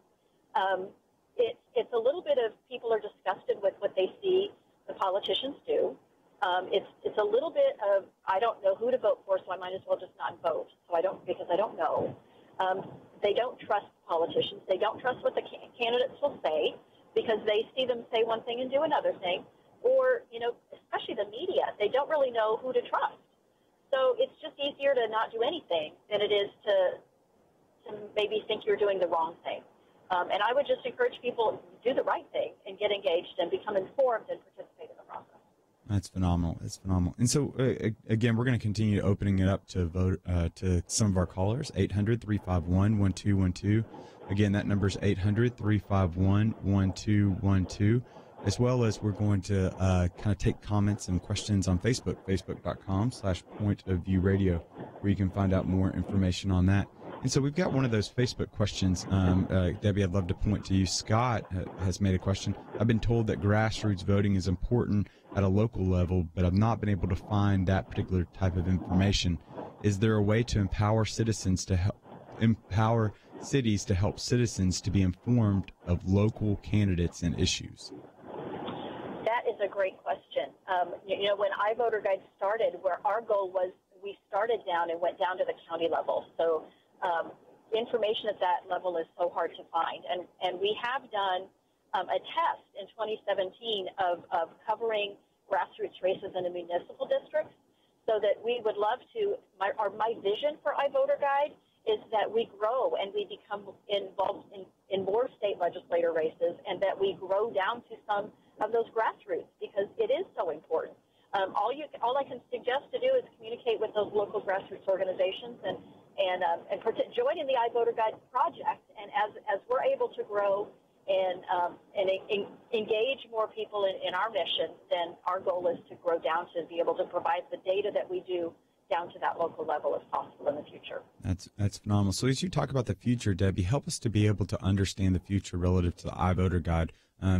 Speaker 18: It's a little bit of people are disgusted with what they see the politicians do. It's a little bit of, I don't know who to vote for, so I might as well just not vote. Because I don't know. They don't trust politicians. They don't trust what the candidates will say, because they see them say one thing and do another thing. Or, you know, especially the media, they don't really know who to trust. So it's just easier to not do anything than it is to maybe think you're doing the wrong thing. And I would just encourage people to do the right thing and get engaged and become informed and participate in the process.
Speaker 4: That's phenomenal. It's phenomenal. And so, again, we're going to continue opening it up to vote to some of our callers, 800-351-1212. Again, that number is 800-351-1212, as well as we're going to kind of take comments and questions on Facebook, facebook.com/pointofviewradio, where you can find out more information on that. And so we've got one of those Facebook questions. Debbie, I'd love to point to you. Scott has made a question. I've been told that grassroots voting is important at a local level, but I've not been able to find that particular type of information. Is there a way to empower cities to help citizens to be informed of local candidates and issues?
Speaker 18: That is a great question. When iVoter Guide started, where our goal was, we started down and went down to the county level. So information at that level is so hard to find. And we have done a test in 2017 of covering grassroots races in the municipal districts, so that we would love to, my vision for iVoter Guide is that we grow and we become involved in more state legislator races, and that we grow down to some of those grassroots, because it is so important. All I can suggest to do is communicate with those local grassroots organizations and join in the iVoter Guide project. And as we're able to grow and engage more people in our mission, then our goal is to grow down to be able to provide the data that we do down to that local level if possible in the future.
Speaker 4: That's phenomenal. So as you talk about the future, Debbie, help us to be able to understand the future relative to the iVoter Guide.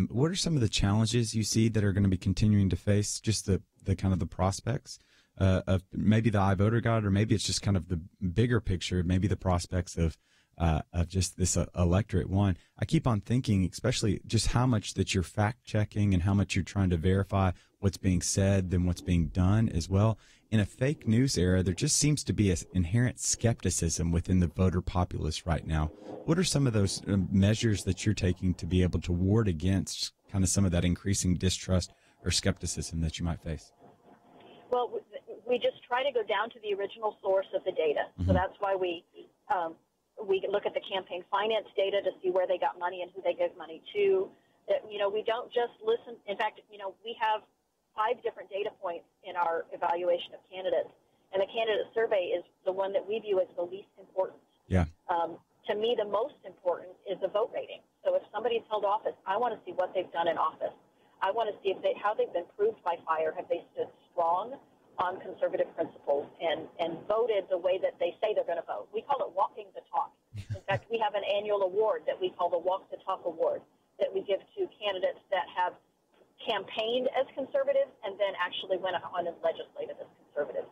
Speaker 4: What are some of the challenges you see that are going to be continuing to face, just the kind of the prospects of maybe the iVoter Guide, or maybe it's just kind of the bigger picture, maybe the prospects of just this electorate one? I keep on thinking, especially just how much that you're fact checking and how much you're trying to verify what's being said than what's being done as well. In a fake news era, there just seems to be an inherent skepticism within the voter populace right now. What are some of those measures that you're taking to be able to ward against kind of some of that increasing distrust or skepticism that you might face?
Speaker 18: Well, we just try to go down to the original source of the data. So that's why we look at the campaign finance data to see where they got money and who they give money to. We don't just listen. In fact, we have 5 different data points in our evaluation of candidates, and the candidate survey is the one that we view as the least important.
Speaker 4: Yeah.
Speaker 18: To me, the most important is the vote rating. So if somebody's held office, I want to see what they've done in office. I want to see how they've been proved by fire. Have they stood strong on conservative principles and voted the way that they say they're going to vote? We call it walking the talk. In fact, we have an annual award that we call the Walk the Talk Award that we give to candidates that have campaigned as conservatives and then actually went on and legislated as conservatives.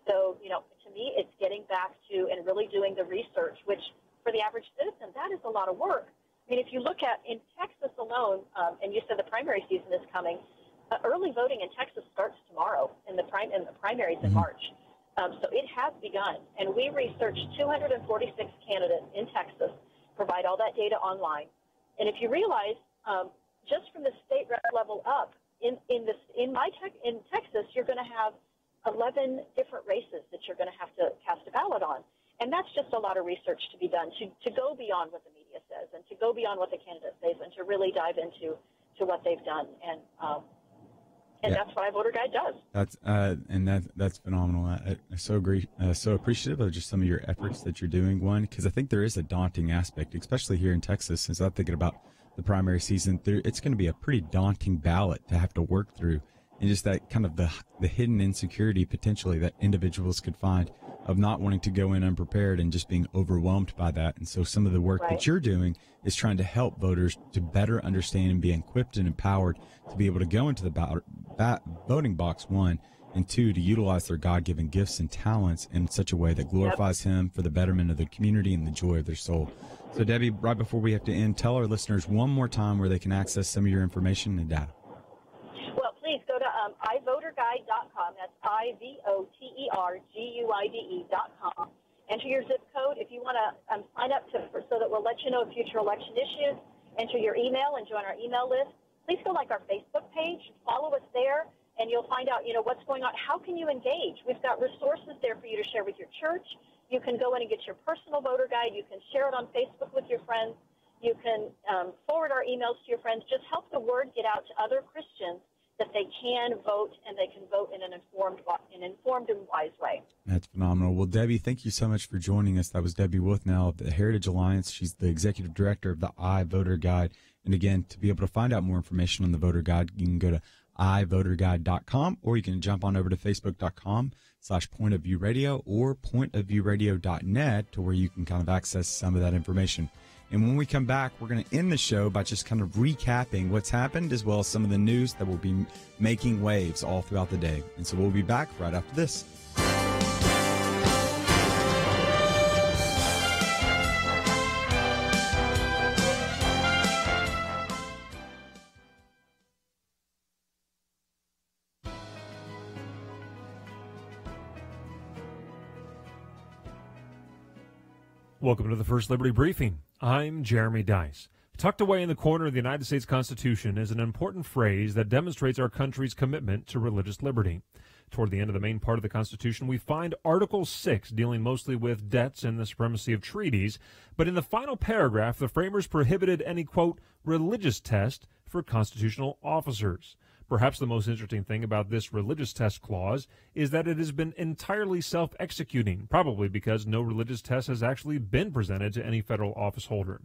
Speaker 18: So, to me, it's getting back to and really doing the research, which for the average citizen, that is a lot of work. I mean, if you look at in Texas alone, and you said the primary season is coming, early voting in Texas starts tomorrow, and the primaries in March. So it has begun, and we researched 246 candidates in Texas, provide all that data online. And if you realize, just from the state rep level up, in Texas, you're going to have 11 different races that you're going to have to cast a ballot on. And that's just a lot of research to be done, to go beyond what the media says and to go beyond what the candidate says and to really dive into what they've done. And that's what iVoter Guide does.
Speaker 4: That's phenomenal. I so agree. So appreciative of just some of your efforts that you're doing. One, because I think there is a daunting aspect, especially here in Texas. Since I'm thinking about the primary season, it's going to be a pretty daunting ballot to have to work through, and just that kind of the hidden insecurity potentially that individuals could find of not wanting to go in unprepared and just being overwhelmed by that. And so some of the work that you're doing is trying to help voters to better understand and be equipped and empowered to be able to go into the voting box, 1, and 2, to utilize their God-given gifts and talents in such a way that glorifies Him for the betterment of the community and the joy of their soul. So, Debbie, right before we have to end, tell our listeners one more time where they can access some of your information and data.
Speaker 18: Well, please go to iVoterGuide.com. That's iVoterguide.com. Enter your zip code. If you want to sign up so that we'll let you know of future election issues, enter your email and join our email list. Please go like our Facebook page, follow us there, and you'll find out, what's going on. How can you engage? We've got resources there for you to share with your church. You can go in and get your personal voter guide. You can share it on Facebook with your friends. You can forward our emails to your friends. Just help the word get out to other Christians that they can vote, and they can vote in an informed and wise way.
Speaker 4: That's phenomenal. Well, Debbie, thank you so much for joining us. That was Debbie Wuthnow of the Heritage Alliance. She's the executive director of the iVoter Guide. And again, to be able to find out more information on the voter guide, you can go to iVoterGuide.com, or you can jump on over to Facebook.com/PointOfViewRadio or PointOfViewRadio.net, to where you can kind of access some of that information. And when we come back, we're going to end the show by just kind of recapping what's happened, as well as some of the news that will be making waves all throughout the day. And so we'll be back right after this.
Speaker 10: Welcome to the First Liberty Briefing. I'm Jeremy Dice. Tucked away in the corner of the United States Constitution is an important phrase that demonstrates our country's commitment to religious liberty. Toward the end of the main part of the Constitution, we find Article 6 dealing mostly with debts and the supremacy of treaties, but in the final paragraph, the framers prohibited any, quote, religious test for constitutional officers. Perhaps the most interesting thing about this religious test clause is that it has been entirely self-executing, probably because no religious test has actually been presented to any federal office holder.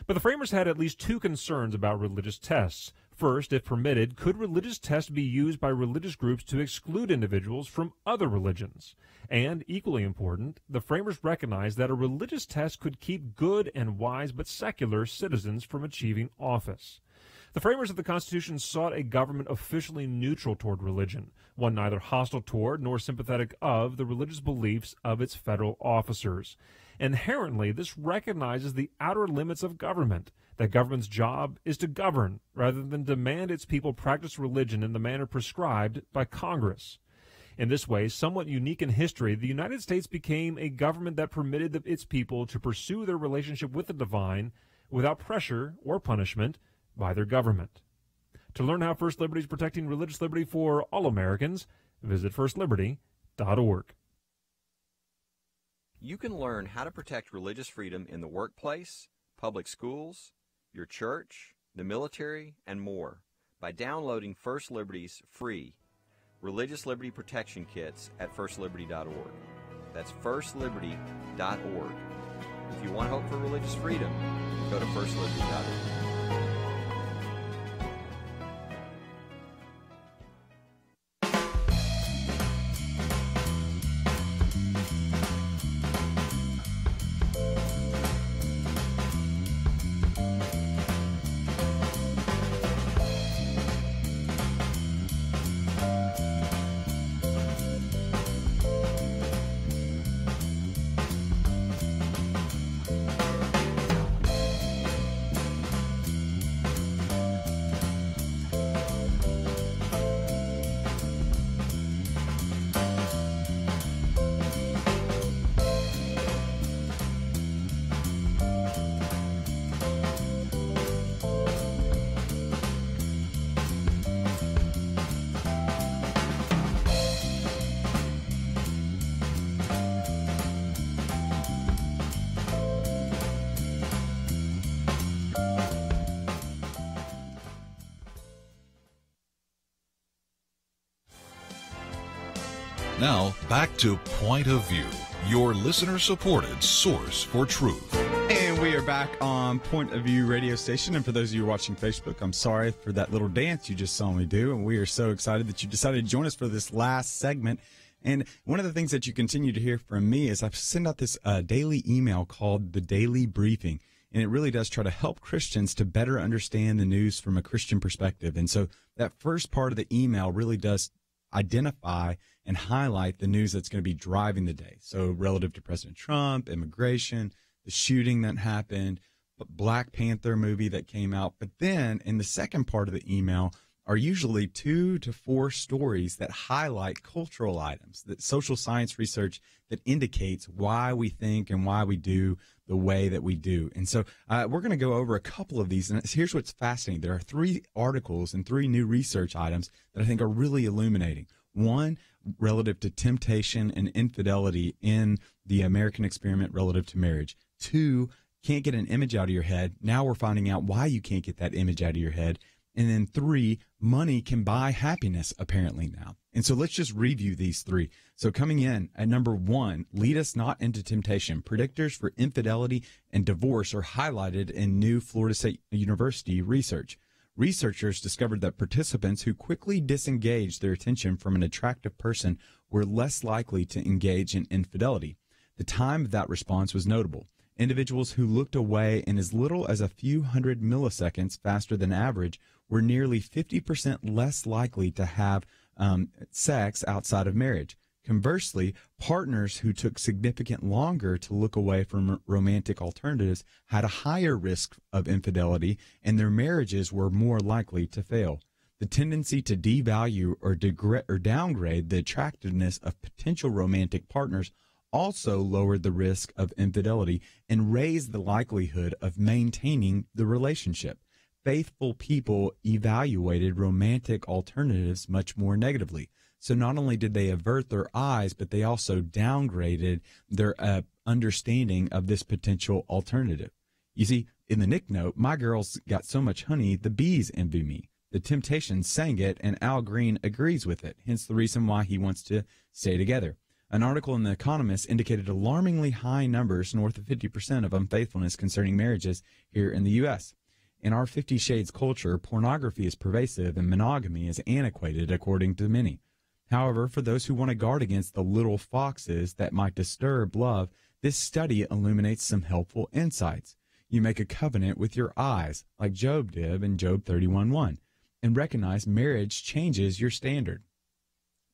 Speaker 10: But the framers had at least two concerns about religious tests. First, if permitted, could religious tests be used by religious groups to exclude individuals from other religions? And, equally important, the framers recognized that a religious test could keep good and wise but secular citizens from achieving office. The framers of the Constitution sought a government officially neutral toward religion, one neither hostile toward nor sympathetic of the religious beliefs of its federal officers. Inherently, this recognizes the outer limits of government, that government's job is to govern rather than demand its people practice religion in the manner prescribed by Congress. In this way, somewhat unique in history, the United States became a government that permitted its people to pursue their relationship with the divine without pressure or punishment by their government. To learn how First Liberty is protecting religious liberty for all Americans, visit firstliberty.org.
Speaker 11: You can learn how to protect religious freedom in the workplace, public schools, your church, the military, and more by downloading First Liberty's free Religious Liberty Protection Kits at firstliberty.org. That's firstliberty.org. If you want hope for religious freedom, go to firstliberty.org.
Speaker 5: Now, back to Point of View, your listener-supported source for truth.
Speaker 4: And we are back on Point of View radio station. And for those of you watching Facebook, I'm sorry for that little dance you just saw me do. And we are so excited that you decided to join us for this last segment. And one of the things that you continue to hear from me is I send out this daily email called the Daily Briefing. And it really does try to help Christians to better understand the news from a Christian perspective. And so that first part of the email really does identify and highlight the news that's going to be driving the day. So relative to President Trump, immigration, the shooting that happened, the Black Panther movie that came out. But then in the second part of the email are usually 2 to 4 stories that highlight cultural items, that social science research that indicates why we think and why we do the way that we do. And so we're going to go over a couple of these. And here's what's fascinating. There are 3 articles and 3 new research items that I think are really illuminating. One, relative to temptation and infidelity in the American experiment relative to marriage. 2, can't get an image out of your head. Now we're finding out why you can't get that image out of your head. And then 3, money can buy happiness, apparently now. And so let's just review these 3. So coming in at number 1, lead us not into temptation. Predictors for infidelity and divorce are highlighted in new Florida State University research. Researchers discovered that participants who quickly disengaged their attention from an attractive person were less likely to engage in infidelity. The time of that response was notable. Individuals who looked away in as little as a few hundred milliseconds faster than average were nearly 50% less likely to have sex outside of marriage. Conversely, partners who took significant longer to look away from romantic alternatives had a higher risk of infidelity, and their marriages were more likely to fail. The tendency to devalue or downgrade the attractiveness of potential romantic partners also lowered the risk of infidelity and raised the likelihood of maintaining the relationship. Faithful people evaluated romantic alternatives much more negatively. So not only did they avert their eyes, but they also downgraded their understanding of this potential alternative. You see, in the Nick note, my girls got so much honey, the bees envy me. The Temptations sang it, and Al Green agrees with it, hence the reason why he wants to stay together. An article in The Economist indicated alarmingly high numbers, north of 50% of unfaithfulness concerning marriages here in the U.S. In our 50 Shades culture, pornography is pervasive and monogamy is antiquated, according to many. However, for those who want to guard against the little foxes that might disturb love, this study illuminates some helpful insights. You make a covenant with your eyes, like Job did in Job 31:1, and recognize marriage changes your standard.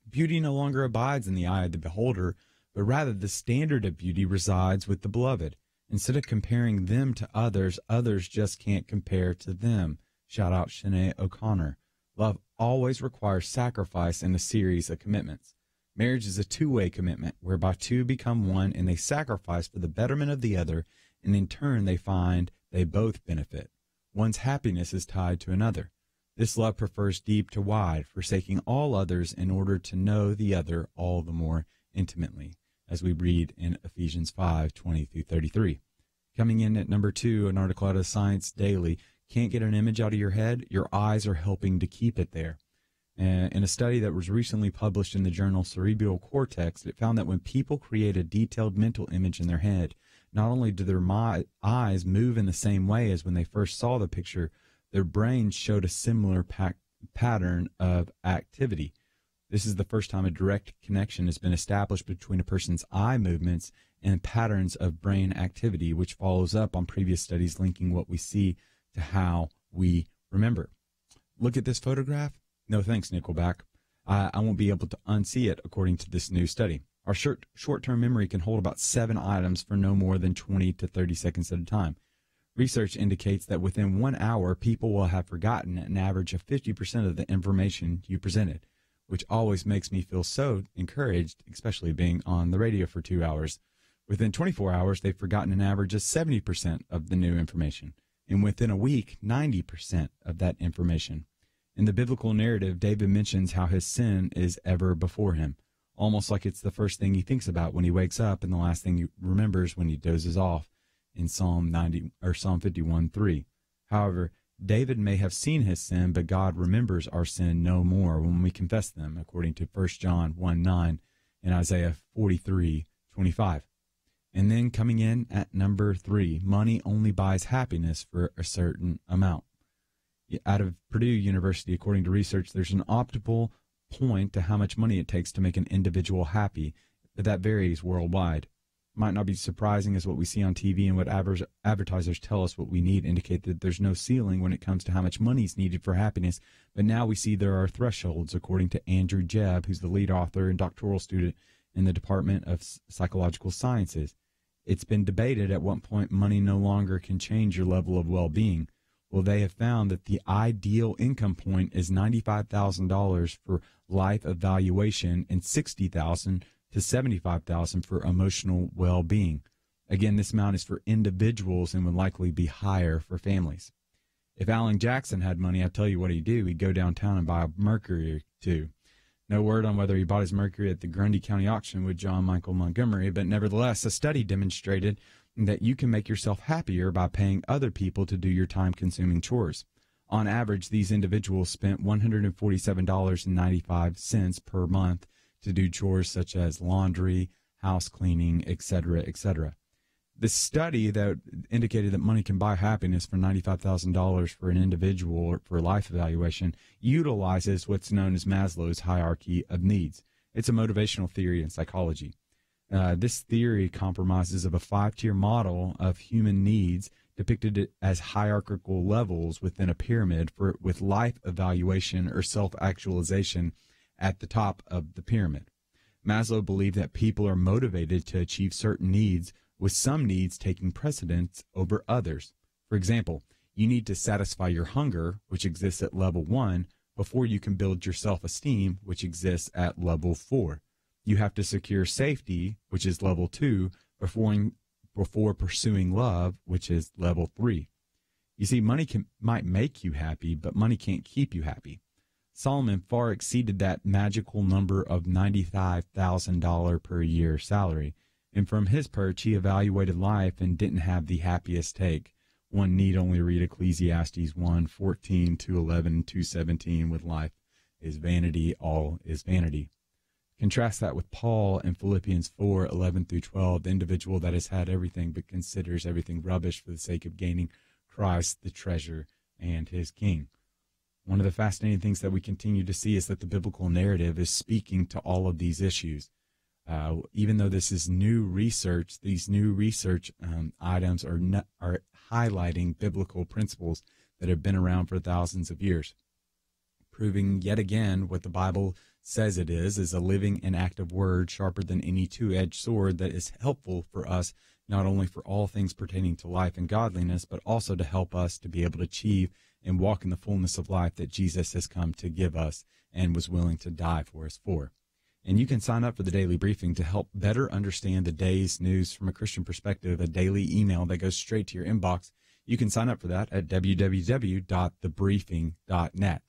Speaker 4: Beauty no longer abides in the eye of the beholder, but rather the standard of beauty resides with the beloved. Instead of comparing them to others, others just can't compare to them. Shout out Sinead O'Connor. Love always requires sacrifice and a series of commitments. Marriage is a two-way commitment whereby two become one and they sacrifice for the betterment of the other, and in turn they find they both benefit. One's happiness is tied to another. This love prefers deep to wide, forsaking all others in order to know the other all the more intimately, as we read in Ephesians 5:20-33. Coming in at number 2, an article out of Science Daily. Can't get an image out of your head? Your eyes are helping to keep it there. In a study that was recently published in the journal Cerebral Cortex, it found that when people create a detailed mental image in their head, not only do their eyes move in the same way as when they first saw the picture, their brains showed a similar pattern of activity. This is the first time a direct connection has been established between a person's eye movements and patterns of brain activity, which follows up on previous studies linking what we see to how we remember. Look at this photograph. No thanks, Nickelback. I won't be able to unsee it, according to this new study. Our short-term memory can hold about 7 items for no more than 20 to 30 seconds at a time. Research indicates that within 1 hour, people will have forgotten an average of 50% of the information you presented, which always makes me feel so encouraged, especially being on the radio for 2 hours. Within 24 hours, they've forgotten an average of 70% of the new information. And within a week, 90% of that information. In the biblical narrative, David mentions how his sin is ever before him, almost like it's the first thing he thinks about when he wakes up and the last thing he remembers when he dozes off in Psalm 51:3. However, David may have seen his sin, but God remembers our sin no more when we confess them, according to 1 John 1:9 and Isaiah 43:25. And then coming in at number 3, money only buys happiness for a certain amount. Out of Purdue University, according to research, there's an optimal point to how much money it takes to make an individual happy, but that varies worldwide. Might not be surprising as what we see on TV and what advertisers tell us what we need indicate that there's no ceiling when it comes to how much money is needed for happiness, but now we see there are thresholds, according to Andrew Jebb, who's the lead author and doctoral student in the Department of Psychological Sciences. It's been debated at what point money no longer can change your level of well-being. Well, they have found that the ideal income point is $95,000 for life evaluation and $60,000 to $75,000 for emotional well-being. Again, this amount is for individuals and would likely be higher for families. If Alan Jackson had money, I tell you what he'd do. He'd go downtown and buy a Mercury or two. No word on whether he bought his Mercury at the Grundy County auction with John Michael Montgomery, but nevertheless, a study demonstrated that you can make yourself happier by paying other people to do your time-consuming chores. On average, these individuals spent $147.95 per month to do chores such as laundry, house cleaning, etc., etc. The study that indicated that money can buy happiness for $95,000 for an individual or for life evaluation utilizes what's known as Maslow's hierarchy of needs. It's a motivational theory in psychology. This theory compromises of a 5-tier model of human needs depicted as hierarchical levels within a pyramid with life evaluation or self-actualization at the top of the pyramid. Maslow believed that people are motivated to achieve certain needs, with some needs taking precedence over others. For example, you need to satisfy your hunger, which exists at level 1, before you can build your self-esteem, which exists at level 4. You have to secure safety, which is level 2, before pursuing love, which is level 3. You see, money might make you happy, but money can't keep you happy. Solomon far exceeded that magical number of $95,000 per year salary, and from his perch he evaluated life and didn't have the happiest take. One need only read Ecclesiastes 1:14, 2:11, 2:17 with life is vanity, all is vanity. Contrast that with Paul in Philippians 4:11 through 12, the individual that has had everything but considers everything rubbish for the sake of gaining Christ, the treasure, and his king. One of the fascinating things that we continue to see is that the biblical narrative is speaking to all of these issues. Even though this is new research, these new research items are highlighting biblical principles that have been around for thousands of years, proving yet again what the Bible says it is a living and active word, sharper than any two-edged sword, that is helpful for us, not only for all things pertaining to life and godliness, but also to help us to be able to achieve and walk in the fullness of life that Jesus has come to give us and was willing to die for us for. And you can sign up for the daily briefing to help better understand the day's news from a Christian perspective, a daily email that goes straight to your inbox. You can sign up for that at www.thebriefing.net.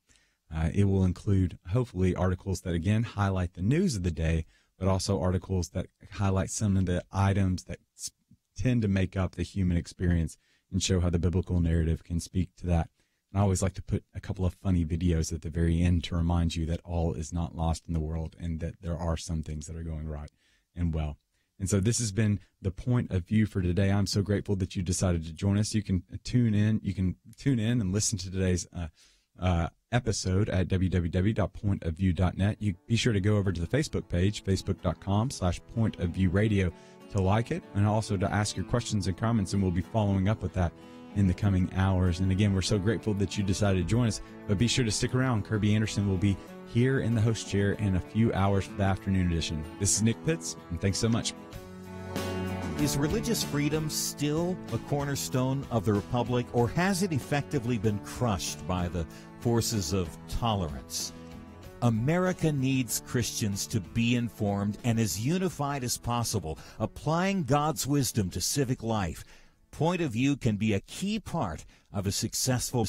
Speaker 4: It will include, hopefully, articles that, again, highlight the news of the day, but also articles that highlight some of the items that tend to make up the human experience and show how the biblical narrative can speak to that. And I always like to put a couple of funny videos at the very end to remind you that all is not lost in the world and that there are some things that are going right and well. And so this has been the point of view for today. I'm so grateful that you decided to join us. You can tune in and listen to today's episode at www.pointofview.net. You be sure to go over to the Facebook page, facebook.com/pointofviewradio, to like it and also to ask your questions and comments, and we'll be following up with that in the coming hours. And again, we're so grateful that you decided to join us, but be sure to stick around. Kirby Anderson will be here in the host chair in a few hours for the afternoon edition. This is Nick Pitts, and thanks so much.
Speaker 9: Is religious freedom still a cornerstone of the Republic, or has it effectively been crushed by the forces of tolerance? America needs Christians to be informed and as unified as possible, applying God's wisdom to civic life. Point of View can be a key part of a successful